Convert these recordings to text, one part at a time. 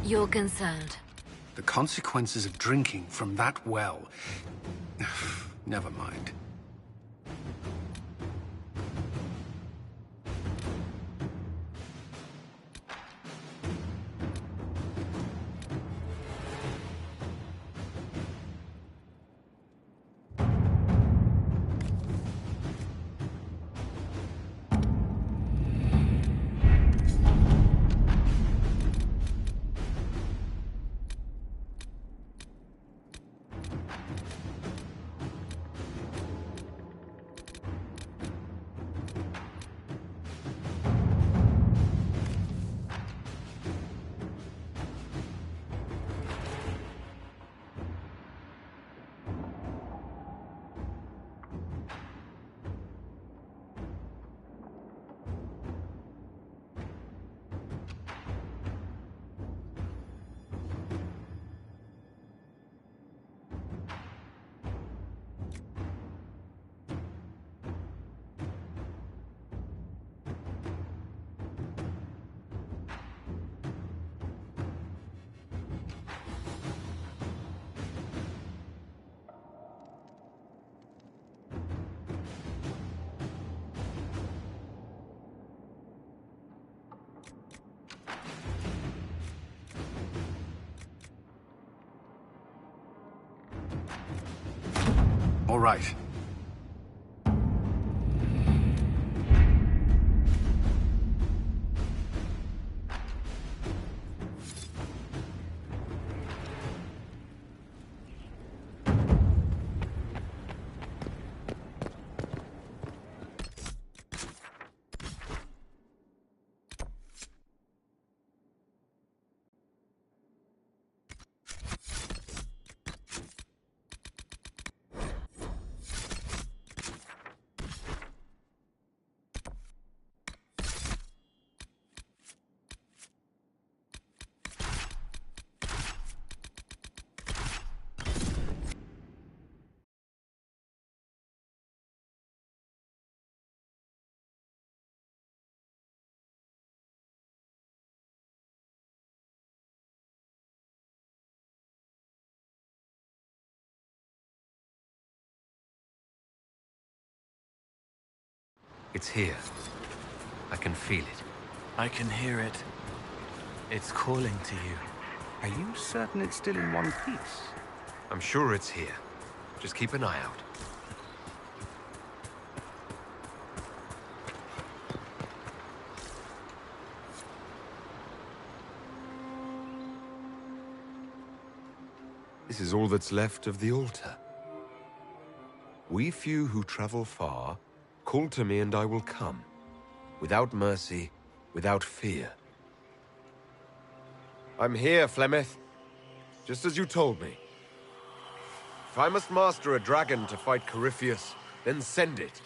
You're concerned. The consequences of drinking from that well... Never mind. All right. It's here. I can feel it. I can hear it. It's calling to you. Are you certain it's still in one piece? I'm sure it's here. Just keep an eye out. This is all that's left of the altar. We few who travel far, call to me and I will come. Without mercy, without fear. I'm here, Flemeth. Just as you told me. If I must master a dragon to fight Corypheus, then send it.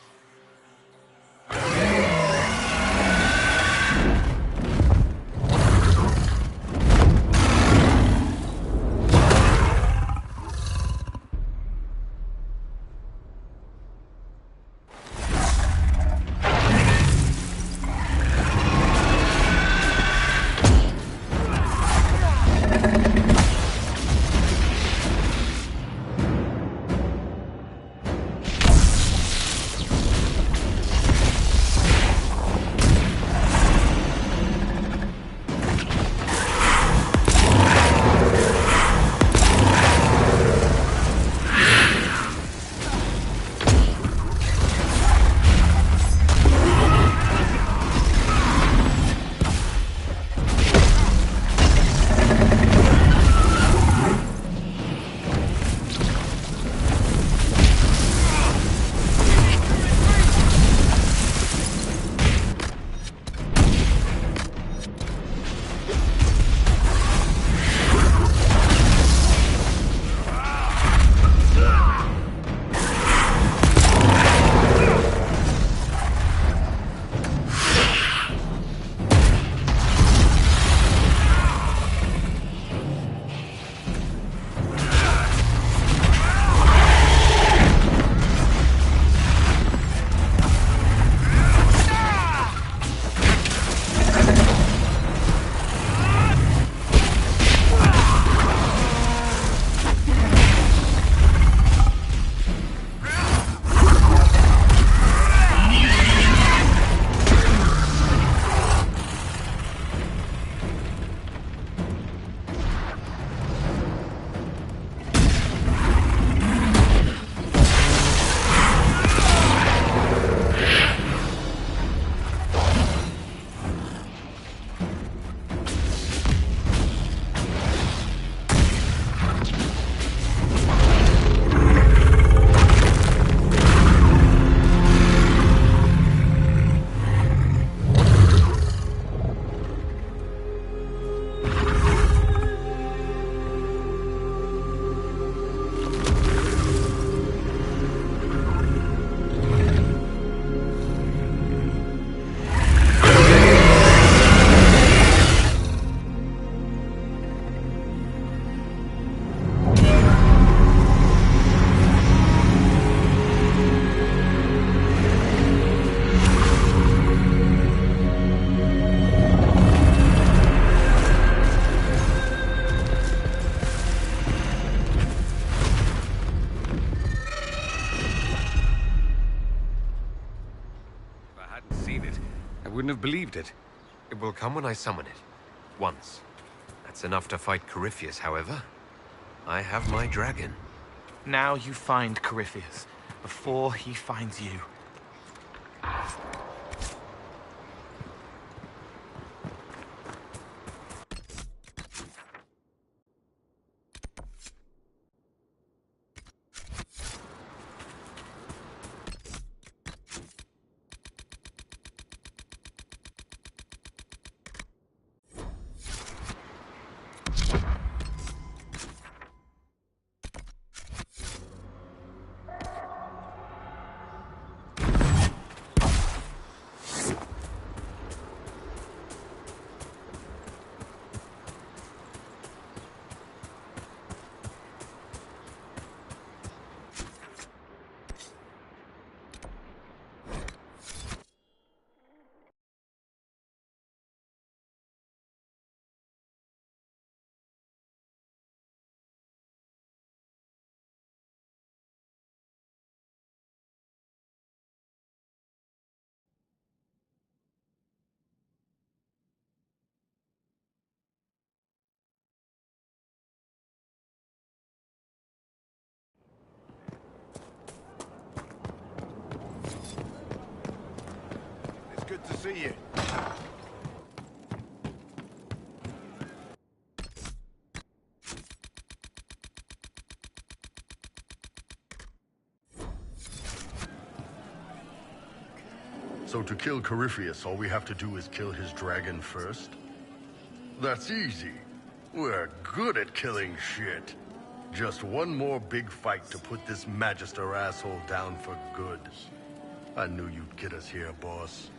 believed it. It will come when I summon it. Once. That's enough to fight Corypheus, however. I have my dragon. Now you find Corypheus, before he finds you. It's good to see you. So to kill Corypheus, all we have to do is kill his dragon first? That's easy. We're good at killing shit. Just one more big fight to put this Magister asshole down for good. I knew you'd get us here, boss.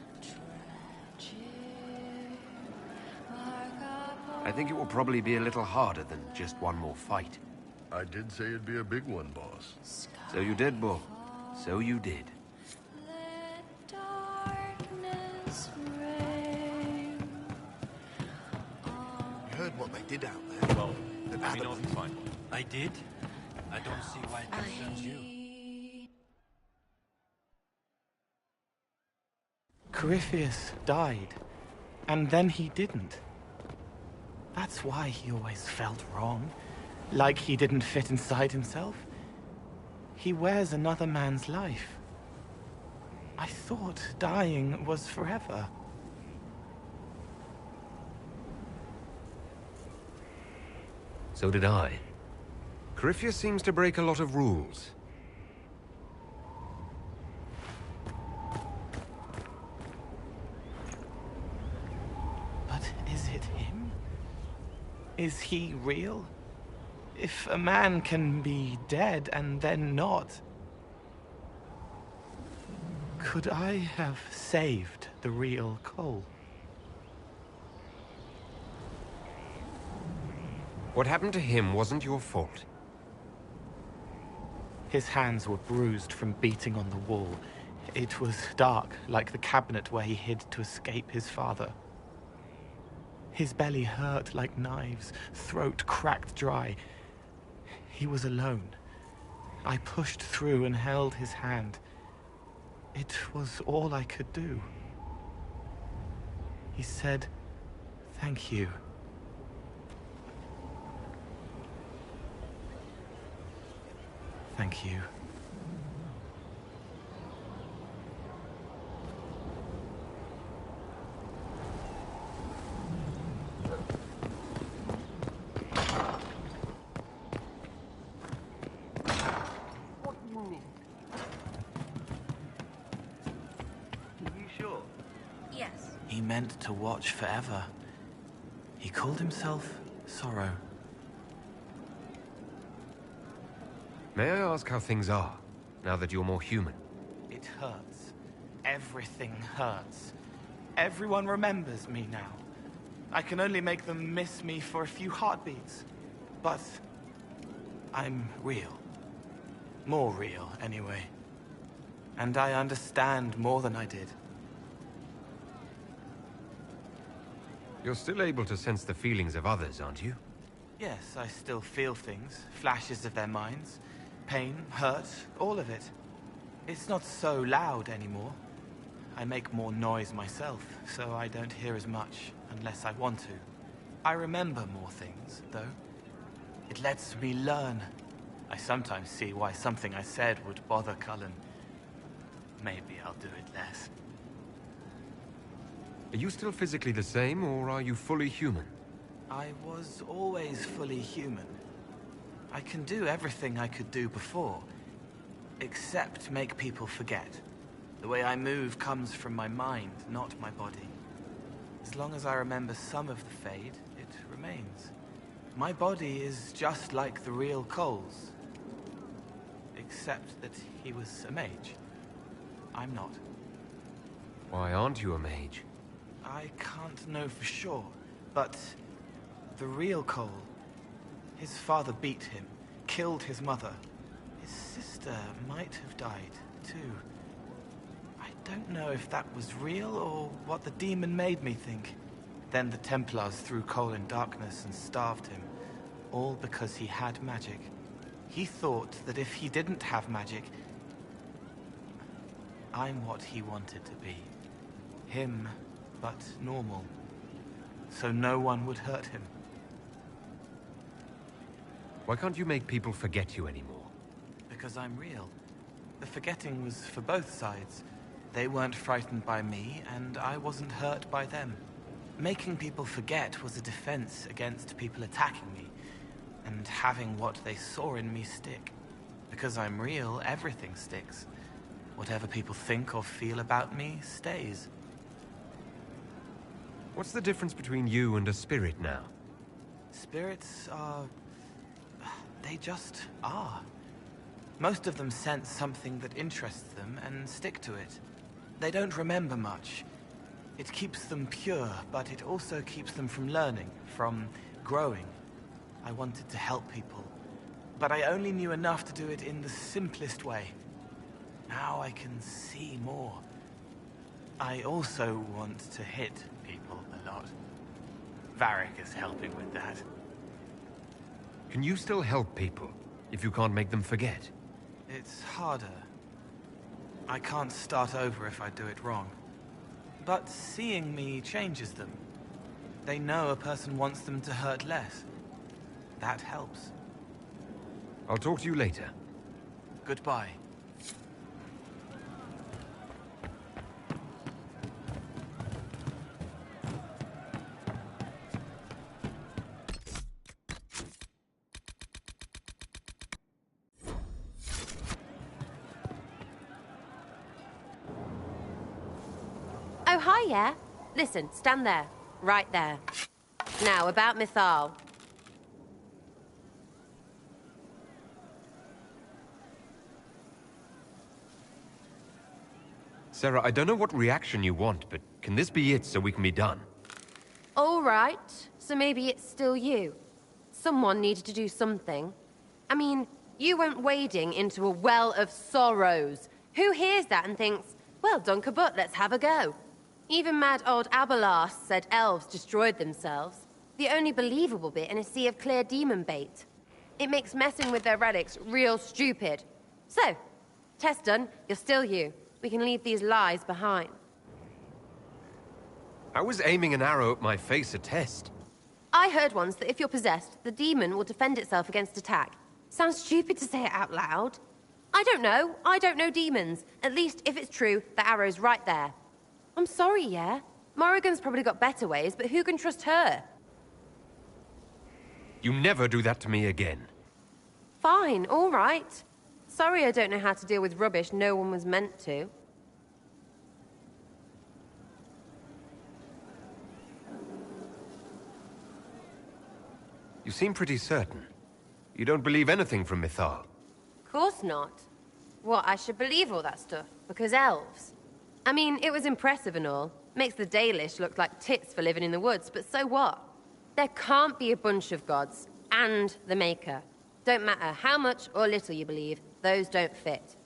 I think it will probably be a little harder than just one more fight. I did say it'd be a big one, boss. So you did, Bull. So you did. You heard what they did out there? Well, they're adamant. Fine. I did. I don't see why it concerns you. Corypheus died, and then he didn't. That's why he always felt wrong, like he didn't fit inside himself. He wears another man's life. I thought dying was forever. So did I. Corypheus seems to break a lot of rules. But is it him? Is he real? If a man can be dead and then not, could I have saved the real Cole? What happened to him wasn't your fault. His hands were bruised from beating on the wall. It was dark, like the cabinet where he hid to escape his father. His belly hurt like knives, throat cracked dry. He was alone. I pushed through and held his hand. It was all I could do. He said, "Thank you." Thank you. He meant to watch forever. He called himself Sorrow. May I ask how things are, now that you're more human? It hurts. Everything hurts. Everyone remembers me now. I can only make them miss me for a few heartbeats. But I'm real. More real, anyway. And I understand more than I did. You're still able to sense the feelings of others, aren't you? Yes, I still feel things, flashes of their minds. Pain, hurt, all of it. It's not so loud anymore. I make more noise myself, so I don't hear as much unless I want to. I remember more things, though. It lets me learn. I sometimes see why something I said would bother Cullen. Maybe I'll do it less. Are you still physically the same, or are you fully human? I was always fully human. I can do everything I could do before, except make people forget. The way I move comes from my mind, not my body. As long as I remember some of the Fade, it remains. My body is just like the real Cole's. Except that he was a mage. I'm not. Why aren't you a mage? I can't know for sure, but the real Cole, his father beat him, killed his mother. His sister might have died, too. I don't know if that was real or what the demon made me think. Then the Templars threw Cole in darkness and starved him, all because he had magic. He thought that if he didn't have magic, I'm what he wanted to be. Him, but normal. So no one would hurt him. Why can't you make people forget you anymore? Because I'm real. The forgetting was for both sides. They weren't frightened by me, and I wasn't hurt by them. Making people forget was a defense against people attacking me, and having what they saw in me stick. Because I'm real, everything sticks. Whatever people think or feel about me stays. What's the difference between you and a spirit now? Spirits are... they just are. Most of them sense something that interests them and stick to it. They don't remember much. It keeps them pure, but it also keeps them from learning, from growing. I wanted to help people, but I only knew enough to do it in the simplest way. Now I can see more. I also want to hit people a lot. Varric is helping with that. Can you still help people, if you can't make them forget? It's harder. I can't start over if I do it wrong. But seeing me changes them. They know a person wants them to hurt less. That helps. I'll talk to you later. Goodbye. Oh, hi, yeah? Listen, stand there. Right there. Now, about Mythal. Sarah, I don't know what reaction you want, but can this be it so we can be done? All right. So maybe it's still you. Someone needed to do something. I mean, you went wading into a well of sorrows. Who hears that and thinks, well, dunk a butt, let's have a go? Even mad old Abelard said elves destroyed themselves. The only believable bit in a sea of clear demon bait. It makes messing with their relics real stupid. So, test done, you're still you. We can leave these lies behind. I was aiming an arrow at my face a test. I heard once that if you're possessed, the demon will defend itself against attack. Sounds stupid to say it out loud. I don't know. I don't know demons. At least, if it's true, the arrow's right there. I'm sorry, yeah? Morrigan's probably got better ways, but who can trust her? You never do that to me again. Fine, all right. Sorry I don't know how to deal with rubbish no one was meant to. You seem pretty certain. You don't believe anything from Mythal. Course not. What, I should believe all that stuff? Because elves? I mean, it was impressive and all. Makes the Dalish look like tits for living in the woods, but so what? There can't be a bunch of gods, and the Maker. Don't matter how much or little you believe, those don't fit.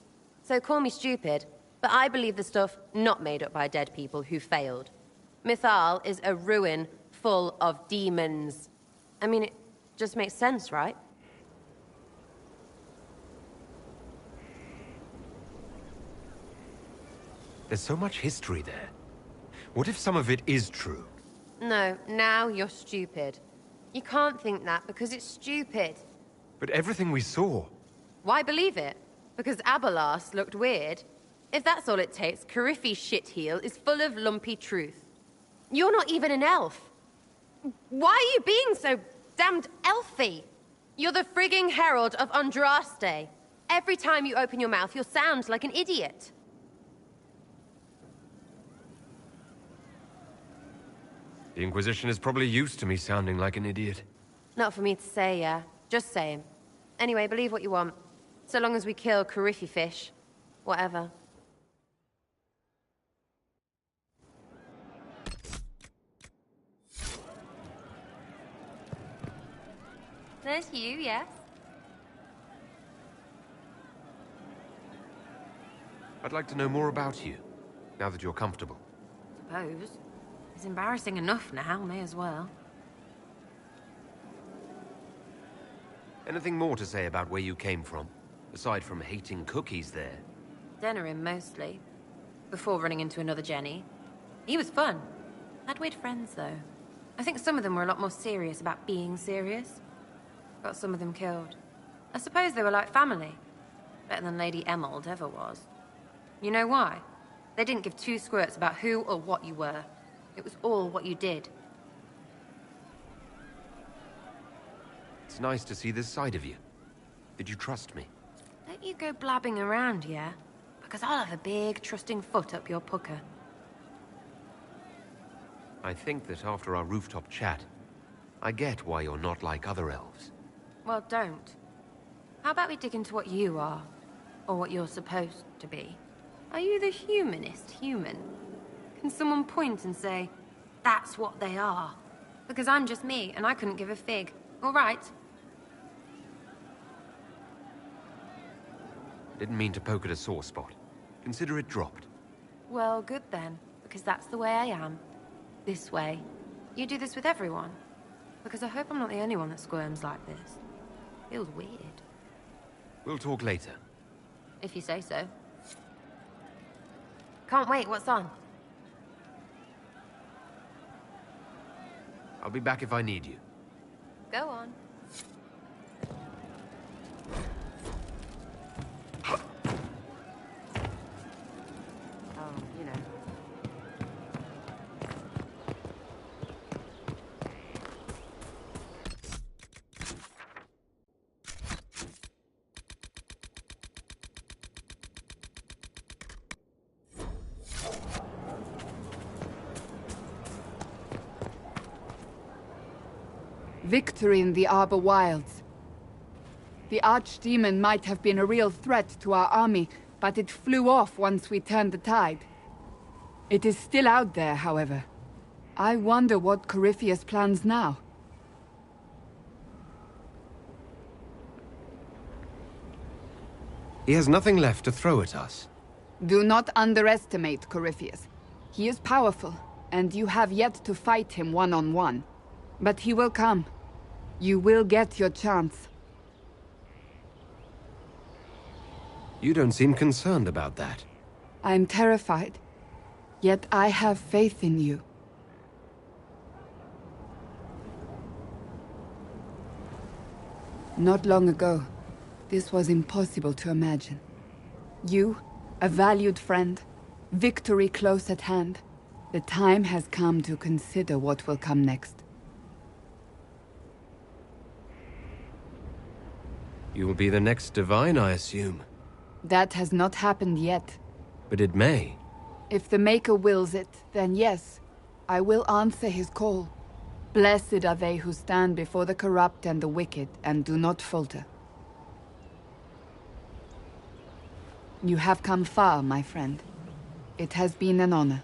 So call me stupid, but I believe the stuff not made up by dead people who failed. Mythal is a ruin full of demons. I mean, it just makes sense, right? There's so much history there. What if some of it is true? No, now you're stupid. You can't think that because it's stupid. But everything we saw... Why believe it? Because Abelas looked weird? If that's all it takes, Cariffi's shitheel is full of lumpy truth. You're not even an elf. Why are you being so damned elfy? You're the frigging herald of Andraste. Every time you open your mouth, you'll sound like an idiot. The Inquisition is probably used to me sounding like an idiot. Not for me to say, yeah. Just saying. Anyway, believe what you want. So long as we kill Cariffi fish. Whatever. There's you, yes? I'd like to know more about you, now that you're comfortable. Suppose. It's embarrassing enough now, may as well. Anything more to say about where you came from? Aside from hating cookies there. Denerim, mostly. Before running into another Jenny. He was fun. Had weird friends, though. I think some of them were a lot more serious about being serious. Got some of them killed. I suppose they were like family. Better than Lady Emerald ever was. You know why? They didn't give two squirts about who or what you were. It was all what you did. It's nice to see this side of you. Did you trust me? Don't you go blabbing around, yeah? Because I'll have a big, trusting foot up your pucker. I think that after our rooftop chat, I get why you're not like other elves. Well, don't. How about we dig into what you are? Or what you're supposed to be? Are you the humanist human? Can someone point and say, that's what they are? Because I'm just me, and I couldn't give a fig. All right? Didn't mean to poke at a sore spot. Consider it dropped. Well, good then. Because that's the way I am. This way. You do this with everyone. Because I hope I'm not the only one that squirms like this. Feels weird. We'll talk later. If you say so. Can't wait, what's on? I'll be back if I need you. Go on. Oh, you know. Victory in the Arbor Wilds. The Archdemon might have been a real threat to our army, but it flew off once we turned the tide. It is still out there, however. I wonder what Corypheus plans now. He has nothing left to throw at us. Do not underestimate Corypheus. He is powerful, and you have yet to fight him one-on-one. But he will come. You will get your chance. You don't seem concerned about that. I'm terrified. Yet I have faith in you. Not long ago, this was impossible to imagine. You, a valued friend, victory close at hand. The time has come to consider what will come next. You will be the next divine, I assume. That has not happened yet. But it may. If the Maker wills it, then yes, I will answer his call. Blessed are they who stand before the corrupt and the wicked and do not falter. You have come far, my friend. It has been an honor.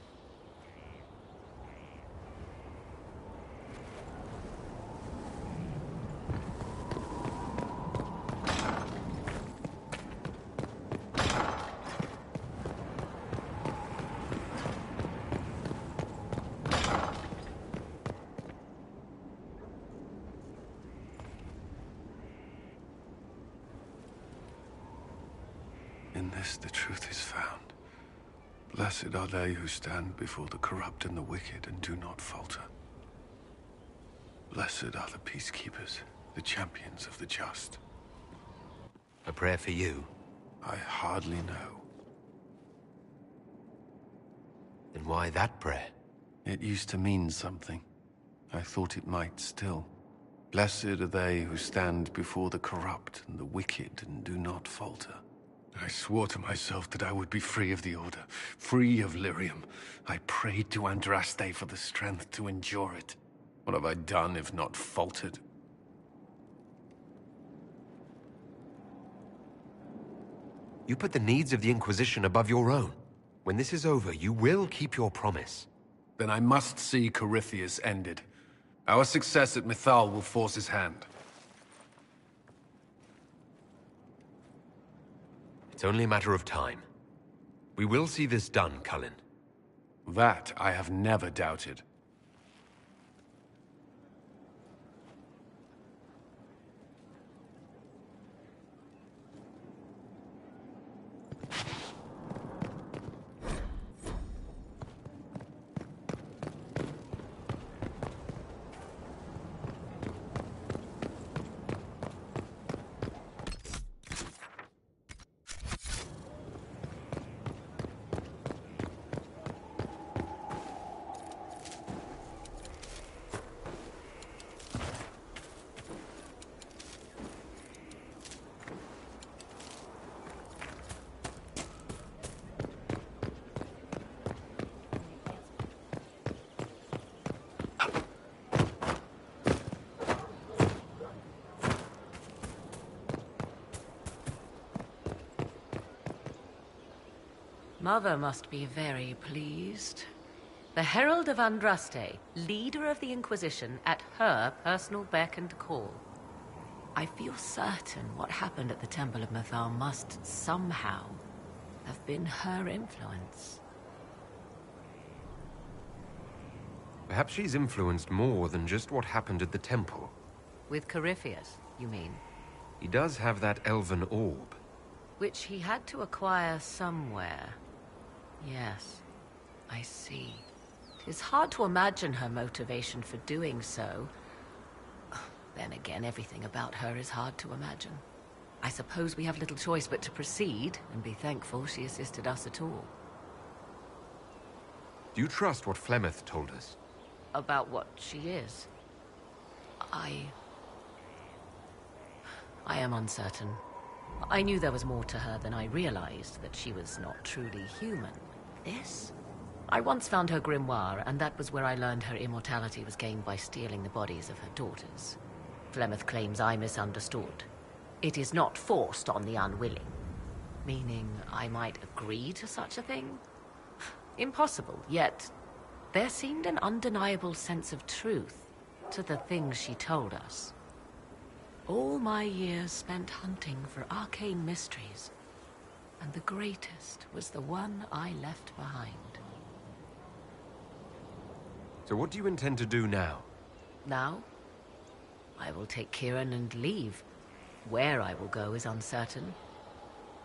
In this, the truth is found. Blessed are they who stand before the corrupt and the wicked and do not falter. Blessed are the peacekeepers, the champions of the just. A prayer for you? I hardly know. Then why that prayer? It used to mean something. I thought it might still. Blessed are they who stand before the corrupt and the wicked and do not falter. I swore to myself that I would be free of the Order, free of Lyrium. I prayed to Andraste for the strength to endure it. What have I done if not faltered? You put the needs of the Inquisition above your own. When this is over, you will keep your promise. Then I must see Corypheus ended. Our success at Mythal will force his hand. It's only a matter of time. We will see this done, Cullen. That I have never doubted. Mother must be very pleased. The Herald of Andraste, leader of the Inquisition, at her personal beck and call. I feel certain what happened at the Temple of Mythal must somehow have been her influence. Perhaps she's influenced more than just what happened at the temple. With Corypheus, you mean? He does have that elven orb. Which he had to acquire somewhere. Yes, I see. It's hard to imagine her motivation for doing so. Then again, everything about her is hard to imagine. I suppose we have little choice but to proceed and be thankful she assisted us at all. Do you trust what Flemeth told us? About what she is? I am uncertain. I knew there was more to her than I realized, that she was not truly human. This? I once found her grimoire, and that was where I learned her immortality was gained by stealing the bodies of her daughters. Flemeth claims I misunderstood. It is not forced on the unwilling. Meaning I might agree to such a thing? Impossible, yet there seemed an undeniable sense of truth to the things she told us. All my years spent hunting for arcane mysteries, and the greatest was the one I left behind. So what do you intend to do now? Now? I will take Kieran and leave. Where I will go is uncertain.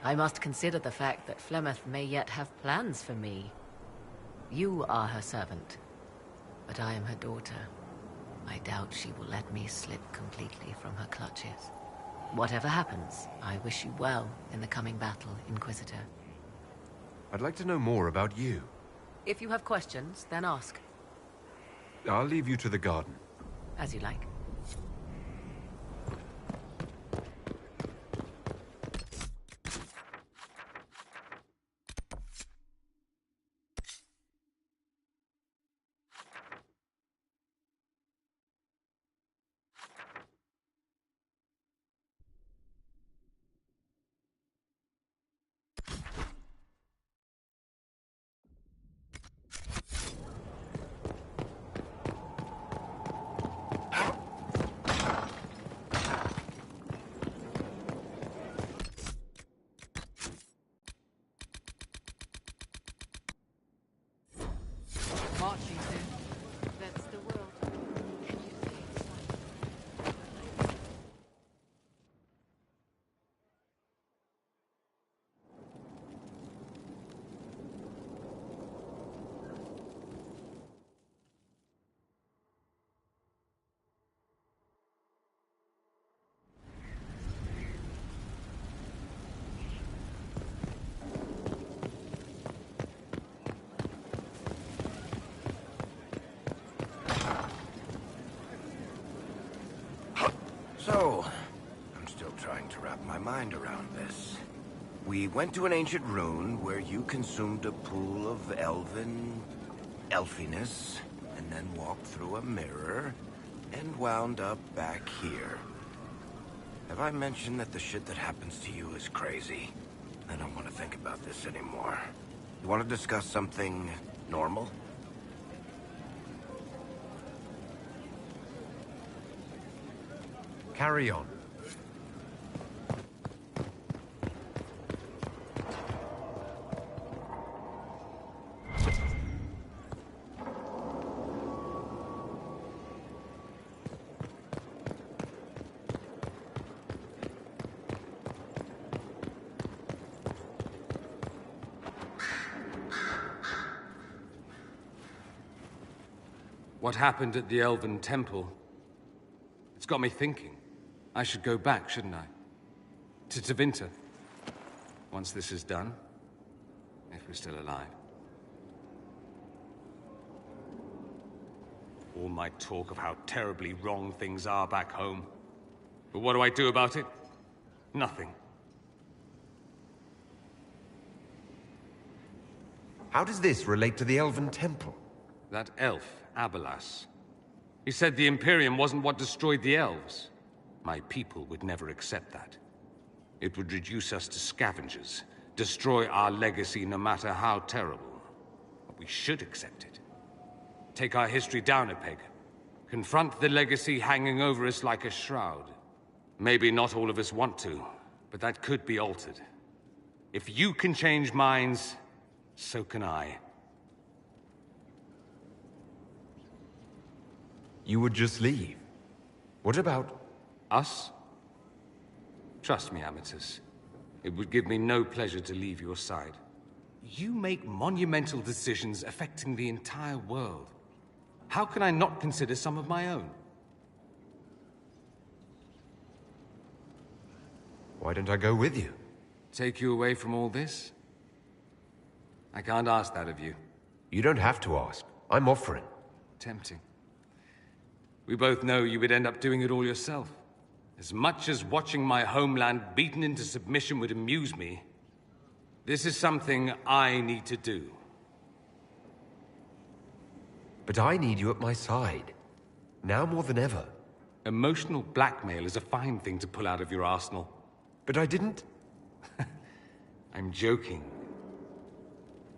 I must consider the fact that Flemeth may yet have plans for me. You are her servant, but I am her daughter. I doubt she will let me slip completely from her clutches. Whatever happens, I wish you well in the coming battle, Inquisitor. I'd like to know more about you. If you have questions, then ask. I'll leave you to the garden. As you like. So, I'm still trying to wrap my mind around this. We went to an ancient rune where you consumed a pool of elfiness, and then walked through a mirror, and wound up back here. Have I mentioned that the shit that happens to you is crazy? I don't want to think about this anymore. You want to discuss something normal? Carry on. What happened at the Elven Temple? It's got me thinking. I should go back, shouldn't I? To Tevinter. Once this is done. If we're still alive. All my talk of how terribly wrong things are back home. But what do I do about it? Nothing. How does this relate to the Elven Temple? That elf, Abelas. He said the Imperium wasn't what destroyed the elves. My people would never accept that. It would reduce us to scavengers, destroy our legacy no matter how terrible. But we should accept it. Take our history down a peg. Confront the legacy hanging over us like a shroud. Maybe not all of us want to, but that could be altered. If you can change minds, so can I. You would just leave. What about... Us? Trust me, Amatus. It would give me no pleasure to leave your side. You make monumental decisions affecting the entire world. How can I not consider some of my own? Why don't I go with you? Take you away from all this? I can't ask that of you. You don't have to ask. I'm offering. Tempting. We both know you would end up doing it all yourself. As much as watching my homeland beaten into submission would amuse me, this is something I need to do. But I need you at my side. Now more than ever. Emotional blackmail is a fine thing to pull out of your arsenal. But I didn't... I'm joking.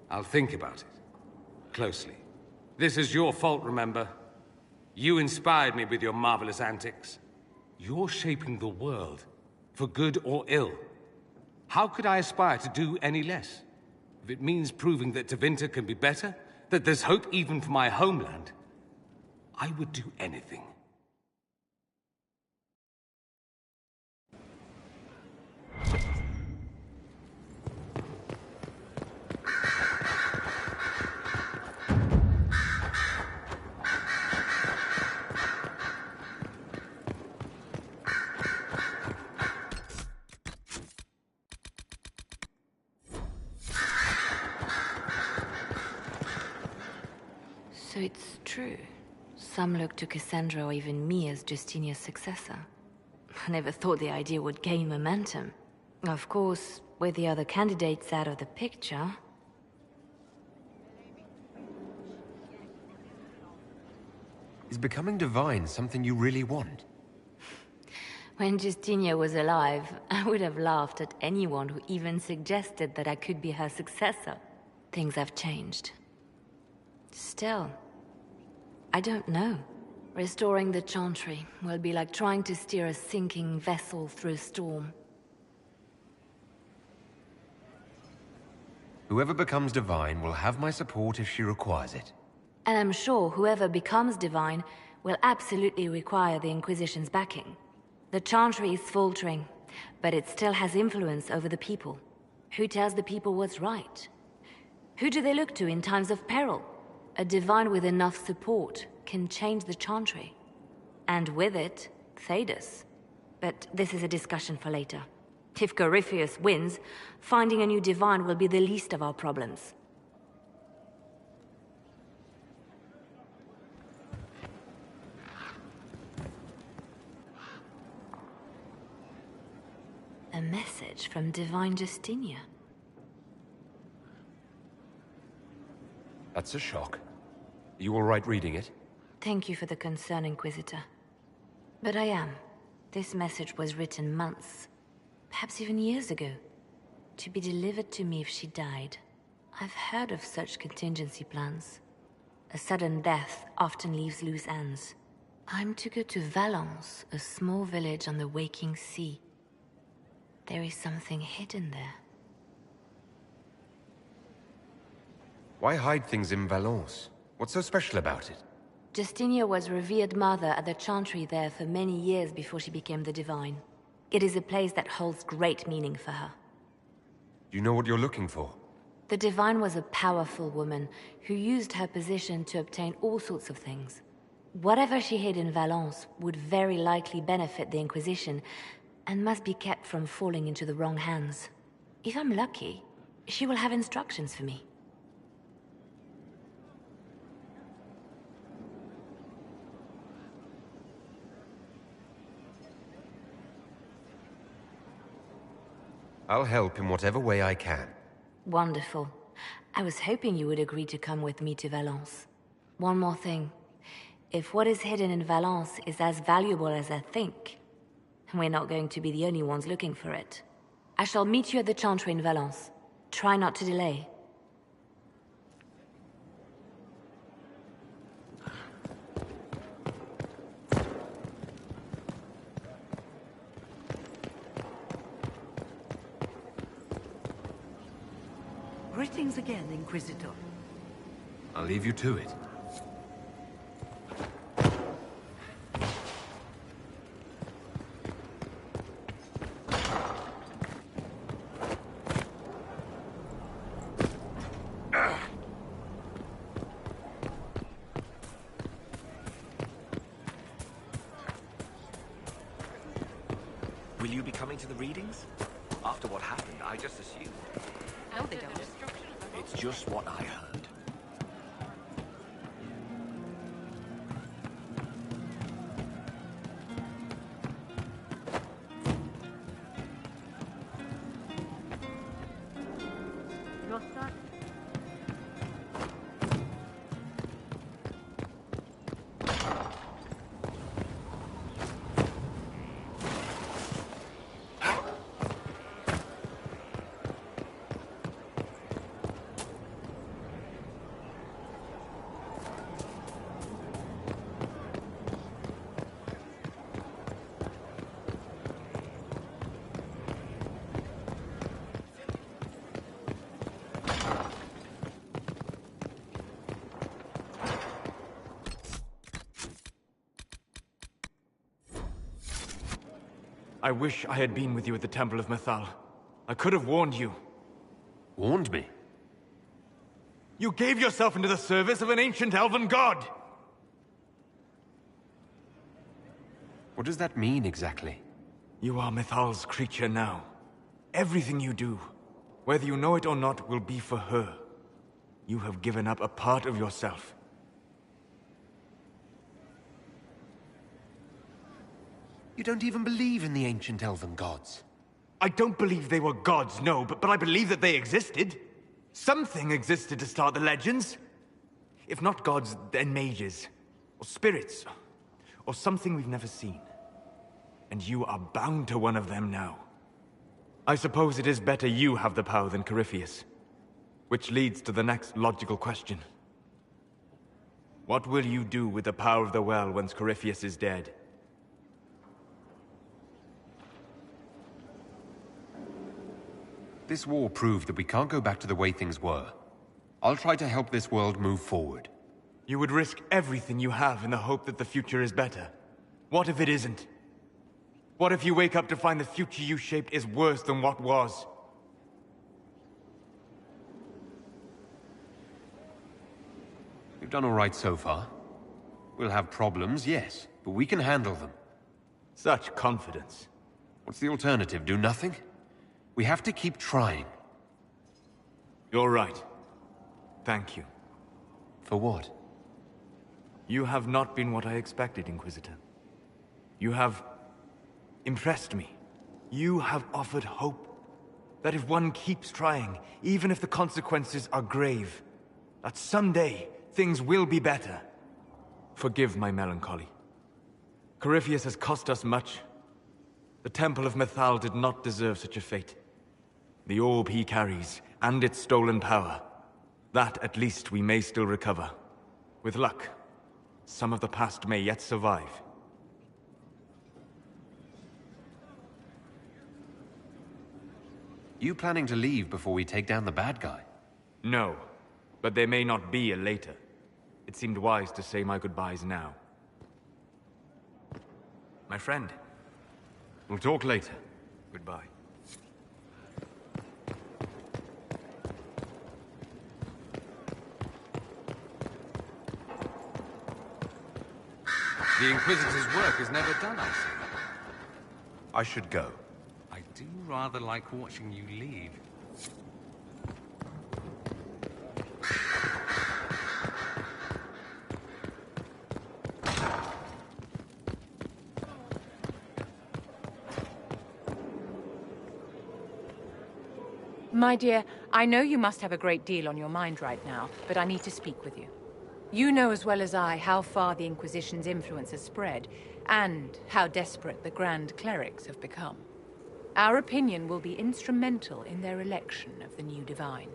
I'll think about it. Closely. This is your fault, remember? You inspired me with your marvelous antics. You're shaping the world, for good or ill. How could I aspire to do any less? If it means proving that Tevinter can be better, that there's hope even for my homeland, I would do anything. So it's true. Some look to Cassandra or even me as Justinia's successor. I never thought the idea would gain momentum. Of course, with the other candidates out of the picture... Is becoming divine something you really want? When Justinia was alive, I would have laughed at anyone who even suggested that I could be her successor. Things have changed. Still, I don't know. Restoring the Chantry will be like trying to steer a sinking vessel through a storm. Whoever becomes divine will have my support if she requires it. And I'm sure whoever becomes divine will absolutely require the Inquisition's backing. The Chantry is faltering, but it still has influence over the people. Who tells the people what's right? Who do they look to in times of peril? A divine with enough support can change the Chantry. And with it, Thedas. But this is a discussion for later. If Corypheus wins, finding a new divine will be the least of our problems. A message from Divine Justinia. That's a shock. Are you all right reading it? Thank you for the concern, Inquisitor. But I am. This message was written months, perhaps even years ago, to be delivered to me if she died. I've heard of such contingency plans. A sudden death often leaves loose ends. I'm to go to Valence, a small village on the waking sea. There is something hidden there. Why hide things in Valence? What's so special about it? Justinia was revered mother at the chantry there for many years before she became the Divine. It is a place that holds great meaning for her. Do you know what you're looking for? The Divine was a powerful woman who used her position to obtain all sorts of things. Whatever she hid in Valence would very likely benefit the Inquisition and must be kept from falling into the wrong hands. If I'm lucky, she will have instructions for me. I'll help in whatever way I can. Wonderful. I was hoping you would agree to come with me to Valence. One more thing. If what is hidden in Valence is as valuable as I think, we're not going to be the only ones looking for it. I shall meet you at the chantry in Valence. Try not to delay. Greetings again, Inquisitor. I'll leave you to it. Will you be coming to the readings? After what happened, I just assumed. No, they don't. It's just what I heard. I wish I had been with you at the Temple of Mythal. I could have warned you. Warned me? You gave yourself into the service of an ancient elven god! What does that mean exactly? You are Mythal's creature now. Everything you do, whether you know it or not, will be for her. You have given up a part of yourself. You don't even believe in the ancient elven gods. I don't believe they were gods, no, but I believe that they existed. Something existed to start the legends. If not gods, then mages. Or spirits. Or something we've never seen. And you are bound to one of them now. I suppose it is better you have the power than Corypheus. Which leads to the next logical question. What will you do with the power of the well once Corypheus is dead? This war proved that we can't go back to the way things were. I'll try to help this world move forward. You would risk everything you have in the hope that the future is better. What if it isn't? What if you wake up to find the future you shaped is worse than what was? We've done all right so far. We'll have problems, yes, but we can handle them. Such confidence. What's the alternative? Do nothing? We have to keep trying. You're right. Thank you. For what? You have not been what I expected, Inquisitor. You have impressed me. You have offered hope. That if one keeps trying, even if the consequences are grave, that someday things will be better. Forgive my melancholy. Corypheus has cost us much. The Temple of Mythal did not deserve such a fate. The orb he carries, and its stolen power, that at least we may still recover. With luck, some of the past may yet survive. You planning to leave before we take down the bad guy? No, but there may not be a later. It seemed wise to say my goodbyes now. My friend. We'll talk later. Goodbye. The Inquisitor's work is never done, I see. I should go. I do rather like watching you leave. My dear, I know you must have a great deal on your mind right now, but I need to speak with you. You know as well as I how far the Inquisition's influence has spread, and how desperate the Grand Clerics have become. Our opinion will be instrumental in their election of the new Divine.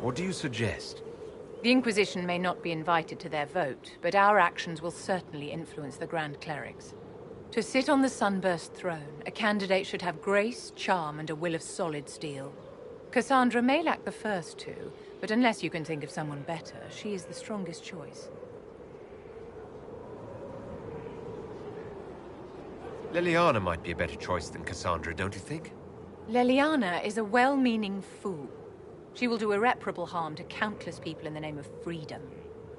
What do you suggest? The Inquisition may not be invited to their vote, but our actions will certainly influence the Grand Clerics. To sit on the Sunburst throne, a candidate should have grace, charm, and a will of solid steel. Cassandra may lack the first two, but unless you can think of someone better, she is the strongest choice. Leliana might be a better choice than Cassandra, don't you think? Leliana is a well-meaning fool. She will do irreparable harm to countless people in the name of freedom.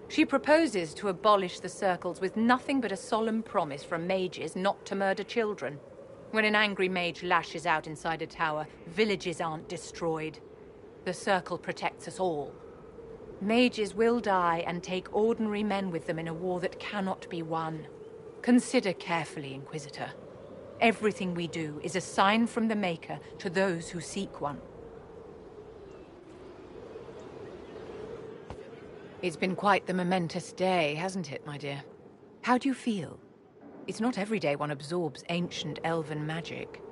She proposes to abolish the circles with nothing but a solemn promise from mages not to murder children. When an angry mage lashes out inside a tower, villages aren't destroyed. The circle protects us all. Mages will die and take ordinary men with them in a war that cannot be won. Consider carefully, Inquisitor. Everything we do is a sign from the Maker to those who seek one. It's been quite the momentous day, hasn't it, my dear? How do you feel? It's not every day one absorbs ancient elven magic.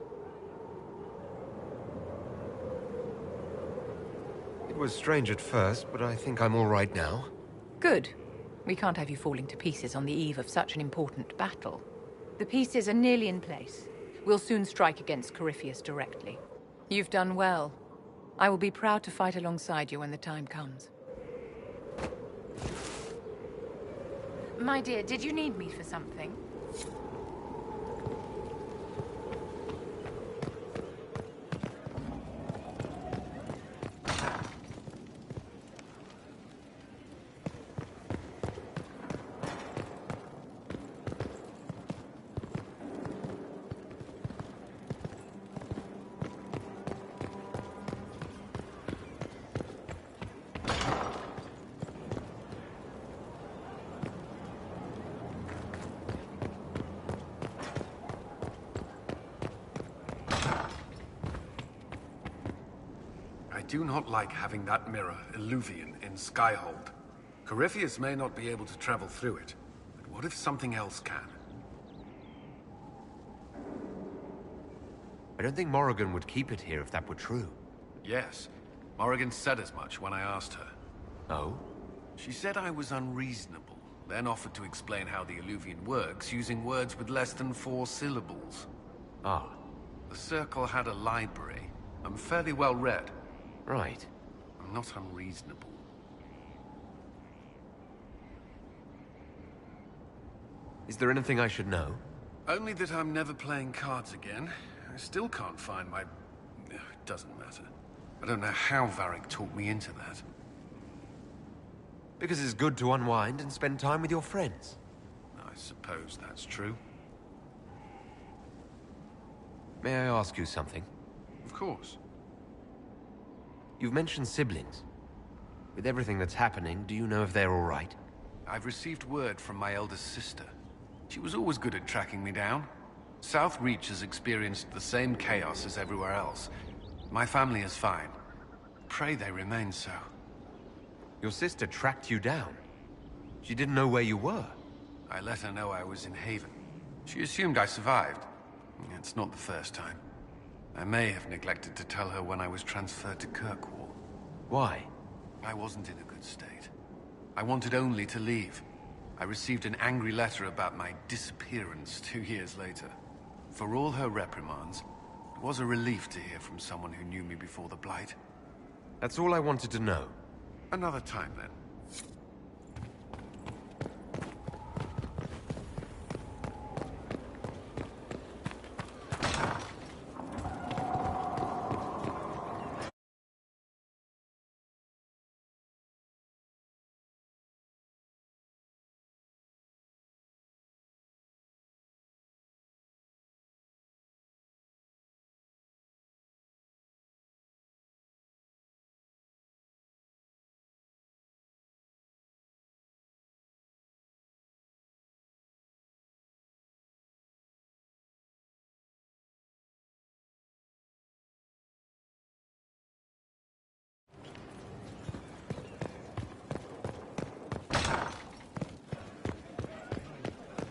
It was strange at first, but I think I'm all right now. Good. We can't have you falling to pieces on the eve of such an important battle. The pieces are nearly in place. We'll soon strike against Corypheus directly. You've done well. I will be proud to fight alongside you when the time comes. My dear, did you need me for something? I do not like having that mirror, Illuvian, in Skyhold. Corypheus may not be able to travel through it, but what if something else can? I don't think Morrigan would keep it here if that were true. Yes. Morrigan said as much when I asked her. Oh? She said I was unreasonable, then offered to explain how the Illuvian works using words with less than 4 syllables. Ah. The Circle had a library. I'm fairly well read. Right. I'm not unreasonable. Is there anything I should know? Only that I'm never playing cards again. I still can't find my... It doesn't matter. I don't know how Varric talked me into that. Because it's good to unwind and spend time with your friends. I suppose that's true. May I ask you something? Of course. You've mentioned siblings. With everything that's happening, do you know if they're all right? I've received word from my eldest sister. She was always good at tracking me down. South Reach has experienced the same chaos as everywhere else. My family is fine. Pray they remain so. Your sister tracked you down? She didn't know where you were? I let her know I was in Haven. She assumed I survived. It's not the first time. I may have neglected to tell her when I was transferred to Kirkwall. Why? I wasn't in a good state. I wanted only to leave. I received an angry letter about my disappearance 2 years later. For all her reprimands, it was a relief to hear from someone who knew me before the Blight. That's all I wanted to know. Another time, then.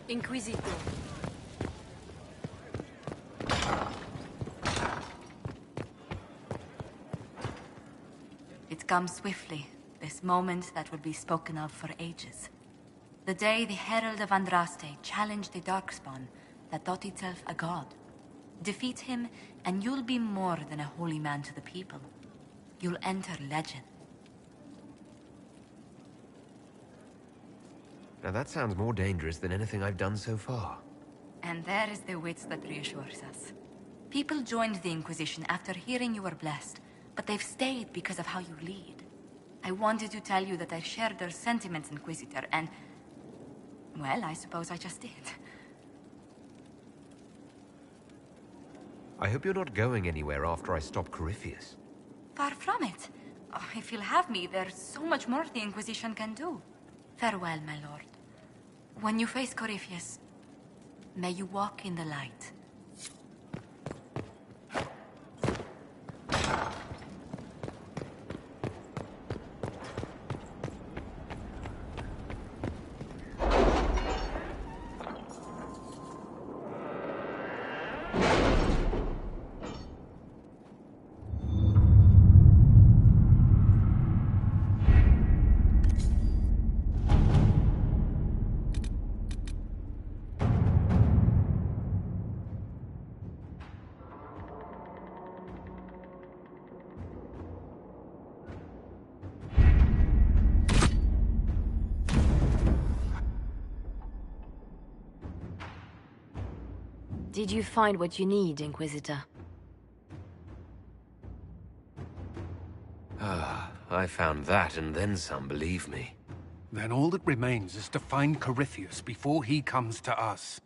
Inquisitor. It comes swiftly, this moment that will be spoken of for ages. The day the Herald of Andraste challenged the Darkspawn that thought itself a god. Defeat him, and you'll be more than a holy man to the people. You'll enter legend. Now that sounds more dangerous than anything I've done so far. And there is the wits that reassures us. People joined the Inquisition after hearing you were blessed, but they've stayed because of how you lead. I wanted to tell you that I shared their sentiments, Inquisitor, and... well, I suppose I just did. I hope you're not going anywhere after I stop Corypheus. Far from it. Oh, if you'll have me, there's so much more the Inquisition can do. Farewell, my lord. When you face Corypheus, may you walk in the light. Did you find what you need, Inquisitor? Ah, I found that and then some, believe me. Then all that remains is to find Corypheus before he comes to us.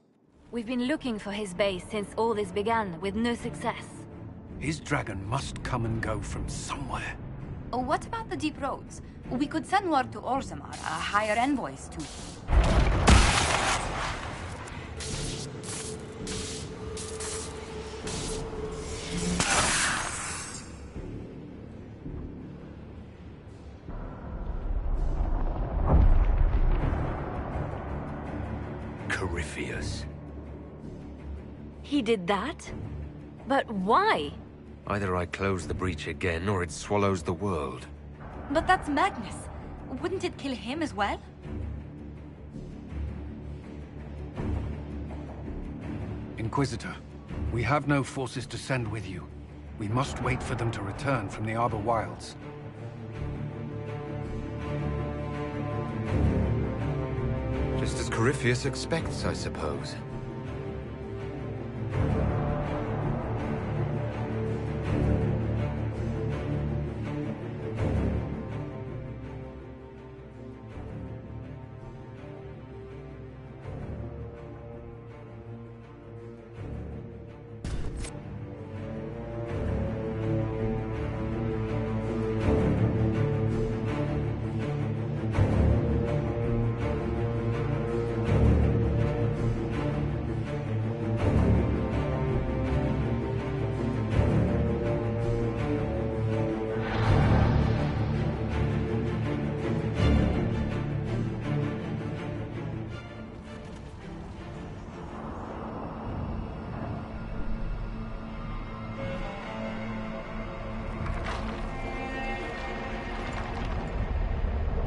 We've been looking for his base since all this began, with no success. His dragon must come and go from somewhere. Oh, what about the deep roads? We could send word to Orzammar, hire envoys to... Corypheus. He did that? But why? Either I close the breach again, or it swallows the world. But that's madness. Wouldn't it kill him as well? Inquisitor, we have no forces to send with you. We must wait for them to return from the Arbor Wilds. Just as Corypheus expects, I suppose.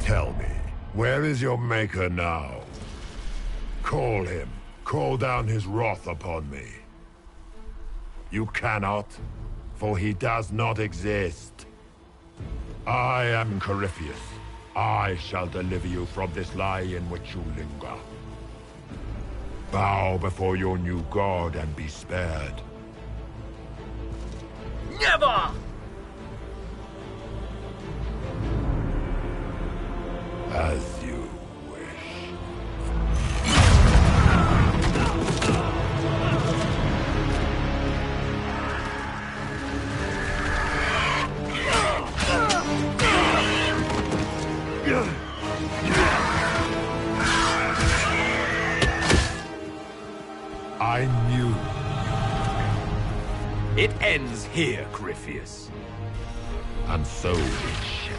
Tell me, where is your maker now? Call him. Call down his wrath upon me. You cannot, for he does not exist. I am Corypheus. I shall deliver you from this lie in which you linger. Bow before your new god and be spared. Never! As you wish. I knew. It ends here, Corypheus. And so it shall.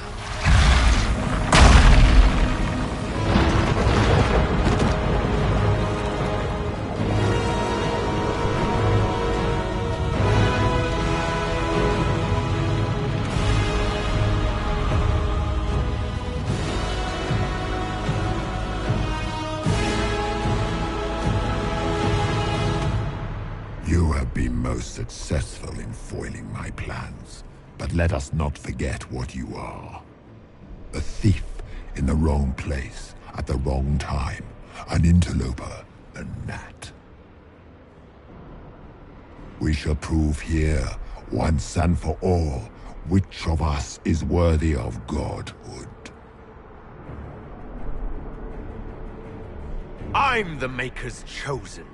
You have been most successful in foiling my plans, but let us not forget what you are. A thief in the wrong place at the wrong time, an interloper, a gnat. We shall prove here, once and for all, which of us is worthy of godhood. I'm the Maker's chosen.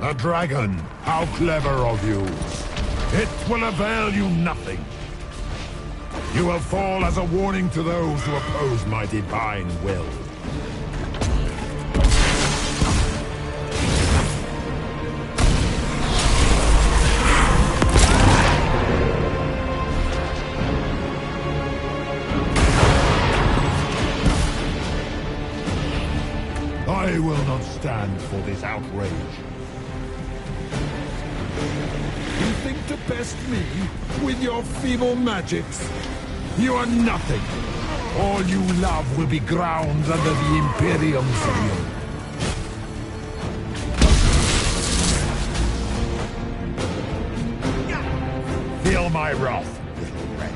A dragon! How clever of you! It will avail you nothing. You will fall as a warning to those who oppose my divine will. I will not stand for this outrage. You think to pest me with your feeble magics? You are nothing. All you love will be ground under the Imperium's heel. Feel my wrath, little wretch.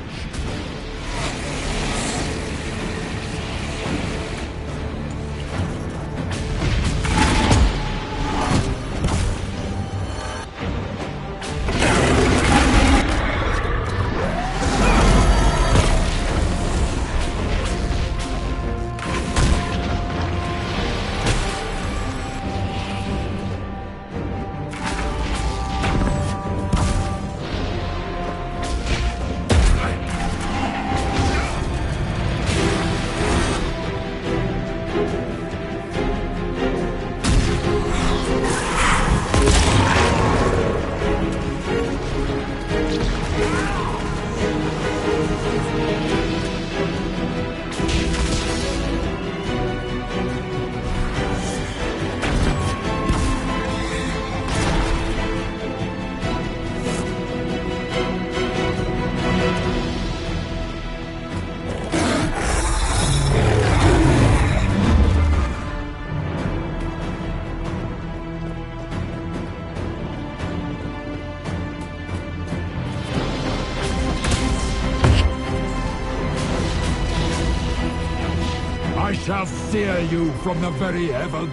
I shall sear you from the very heavens.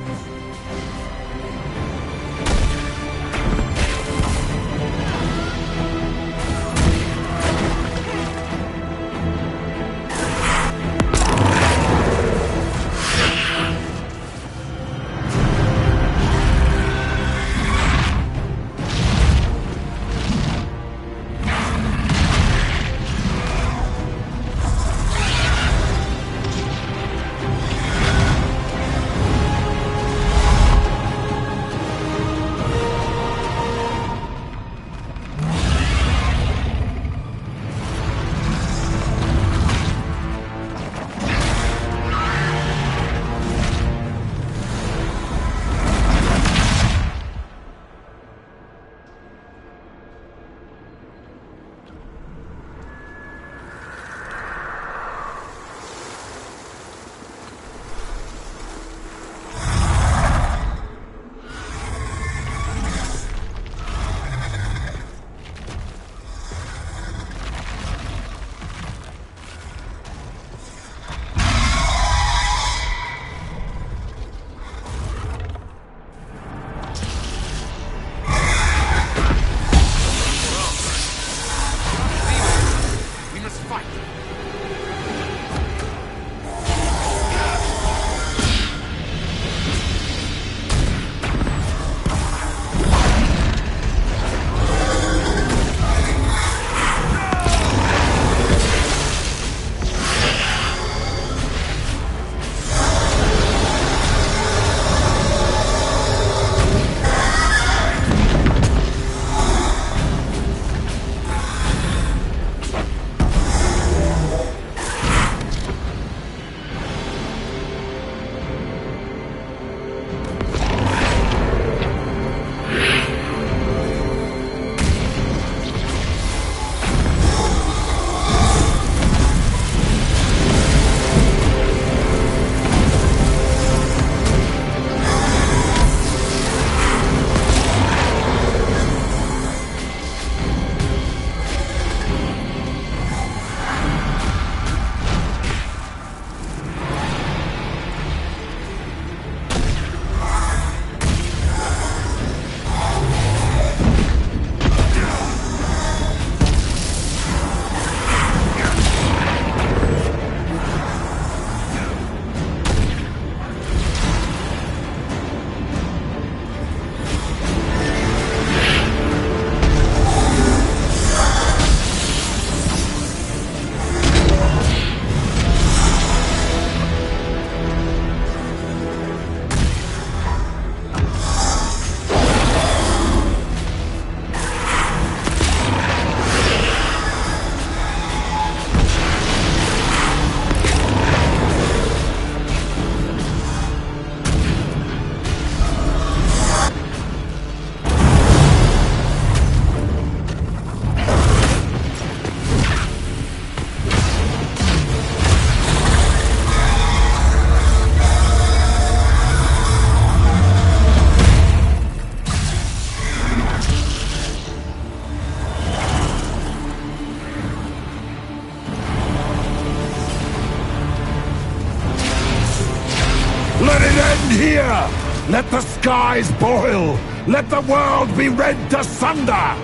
it end here! Let the skies boil! Let the world be rent asunder!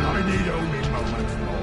I need only moments more.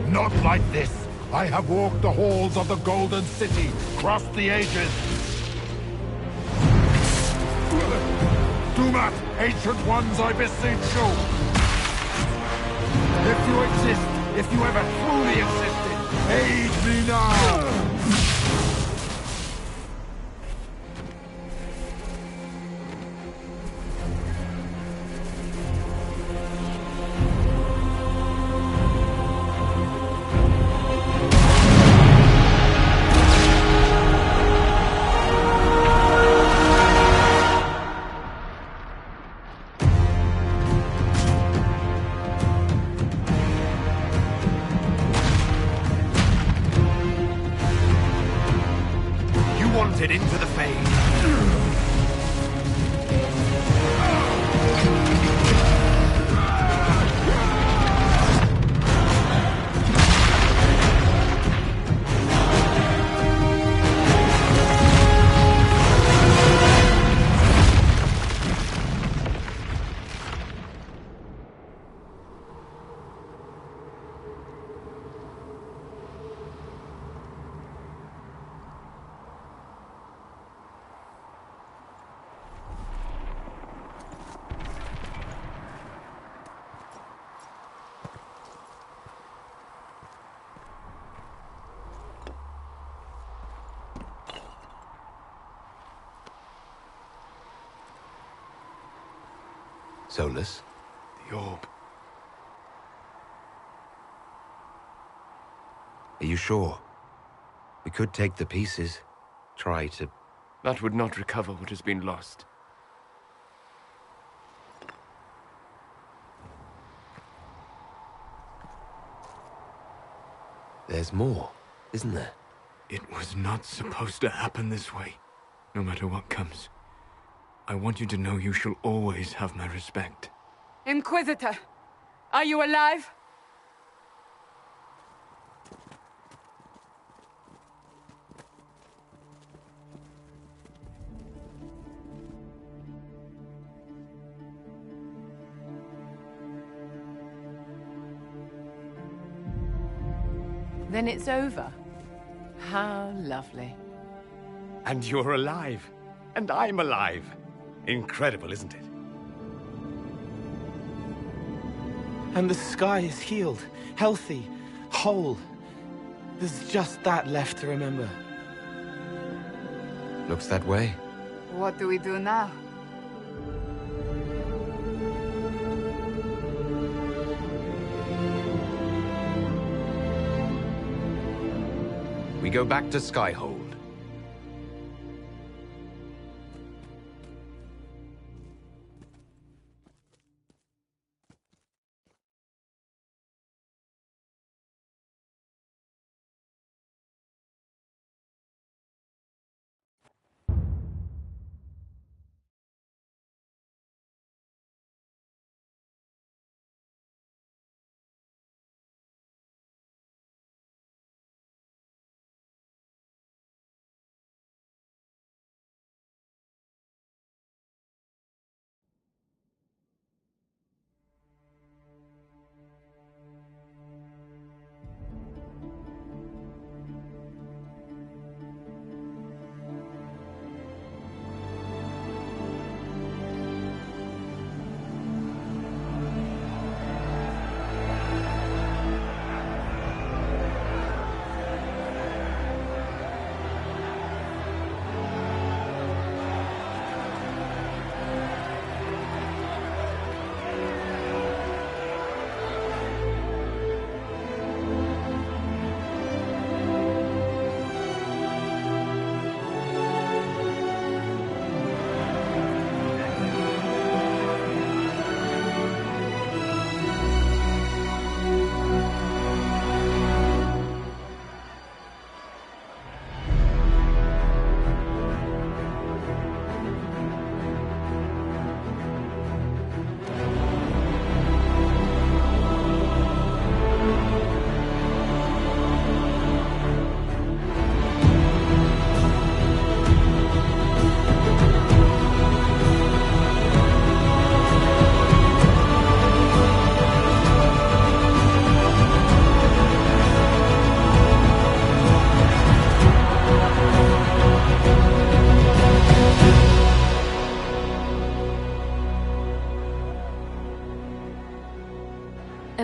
Not like this. I have walked the halls of the Golden City, crossed the ages. Do not, ancient ones, I beseech you. If you exist, if you ever truly existed, aid me now! Wanted into the fade. Solus? The orb. Are you sure? We could take the pieces. Try to... That would not recover what has been lost. There's more, isn't there? It was not supposed to happen this way, no matter what comes. I want you to know you shall always have my respect. Inquisitor, are you alive? Then it's over. How lovely. And you're alive. And I'm alive. Incredible, isn't it? And the sky is healed, healthy, whole. There's just that left to remember. Looks that way. What do we do now? We go back to Skyhold.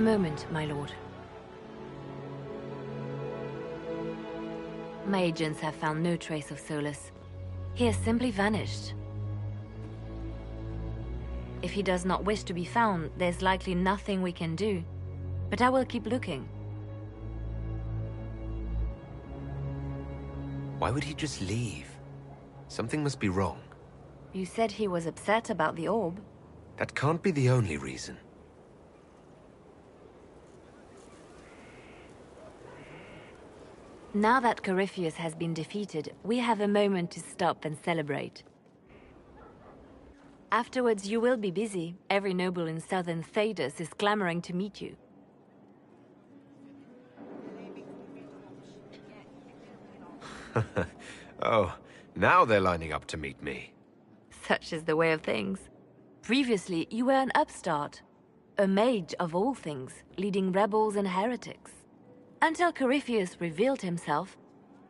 moment, my lord. My agents have found no trace of Solus. He has simply vanished. If he does not wish to be found, there's likely nothing we can do. But I will keep looking. Why would he just leave? Something must be wrong. You said he was upset about the orb. That can't be the only reason. Now that Corypheus has been defeated, we have a moment to stop and celebrate. Afterwards, you will be busy. Every noble in southern Thedas is clamoring to meet you. Oh, now they're lining up to meet me. Such is the way of things. Previously, you were an upstart. A mage of all things, leading rebels and heretics. Until Corypheus revealed himself,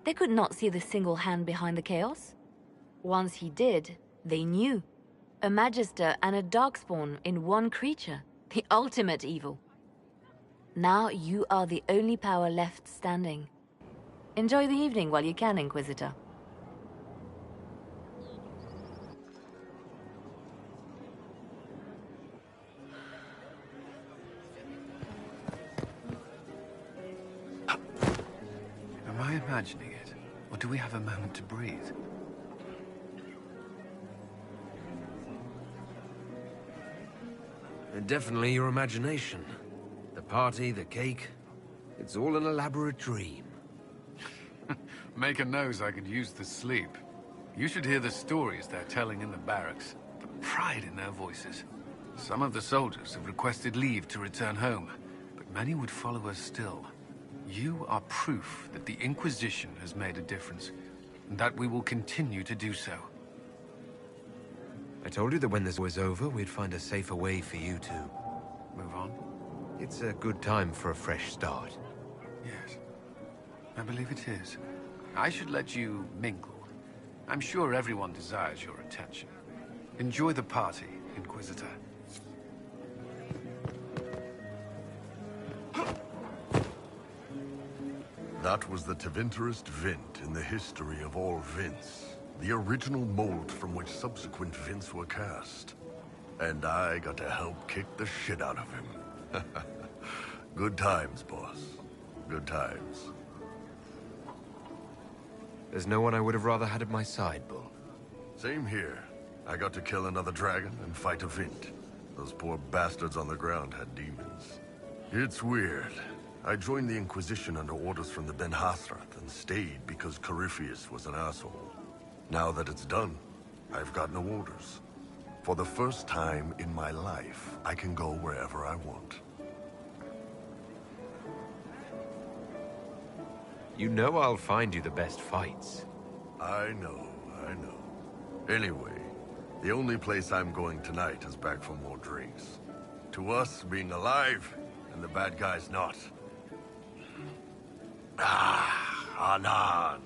they could not see the single hand behind the chaos. Once he did, they knew. A Magister and a Darkspawn in one creature. The ultimate evil. Now you are the only power left standing. Enjoy the evening while you can, Inquisitor. Am I imagining it? Or do we have a moment to breathe? Definitely your imagination. The party, the cake, it's all an elaborate dream. Make a nose I could use to sleep. You should hear the stories they're telling in the barracks. The pride in their voices. Some of the soldiers have requested leave to return home, but many would follow us still. You are proof that the Inquisition has made a difference, and that we will continue to do so. I told you that when this was over, we'd find a safer way for you to... move on? It's a good time for a fresh start. Yes. I believe it is. I should let you mingle. I'm sure everyone desires your attention. Enjoy the party, Inquisitor. That was the Tevinterest Vint in the history of all Vints. The original mold from which subsequent Vints were cast. And I got to help kick the shit out of him. Good times, boss. Good times. There's no one I would have rather had at my side, Bull. Same here. I got to kill another dragon and fight a Vint. Those poor bastards on the ground had demons. It's weird. I joined the Inquisition under orders from the Ben Hathrath and stayed because Corypheus was an asshole. Now that it's done, I've got no orders. For the first time in my life, I can go wherever I want. You know I'll find you the best fights. I know. Anyway, the only place I'm going tonight is back for more drinks. To us, being alive, and the bad guys not. Anan.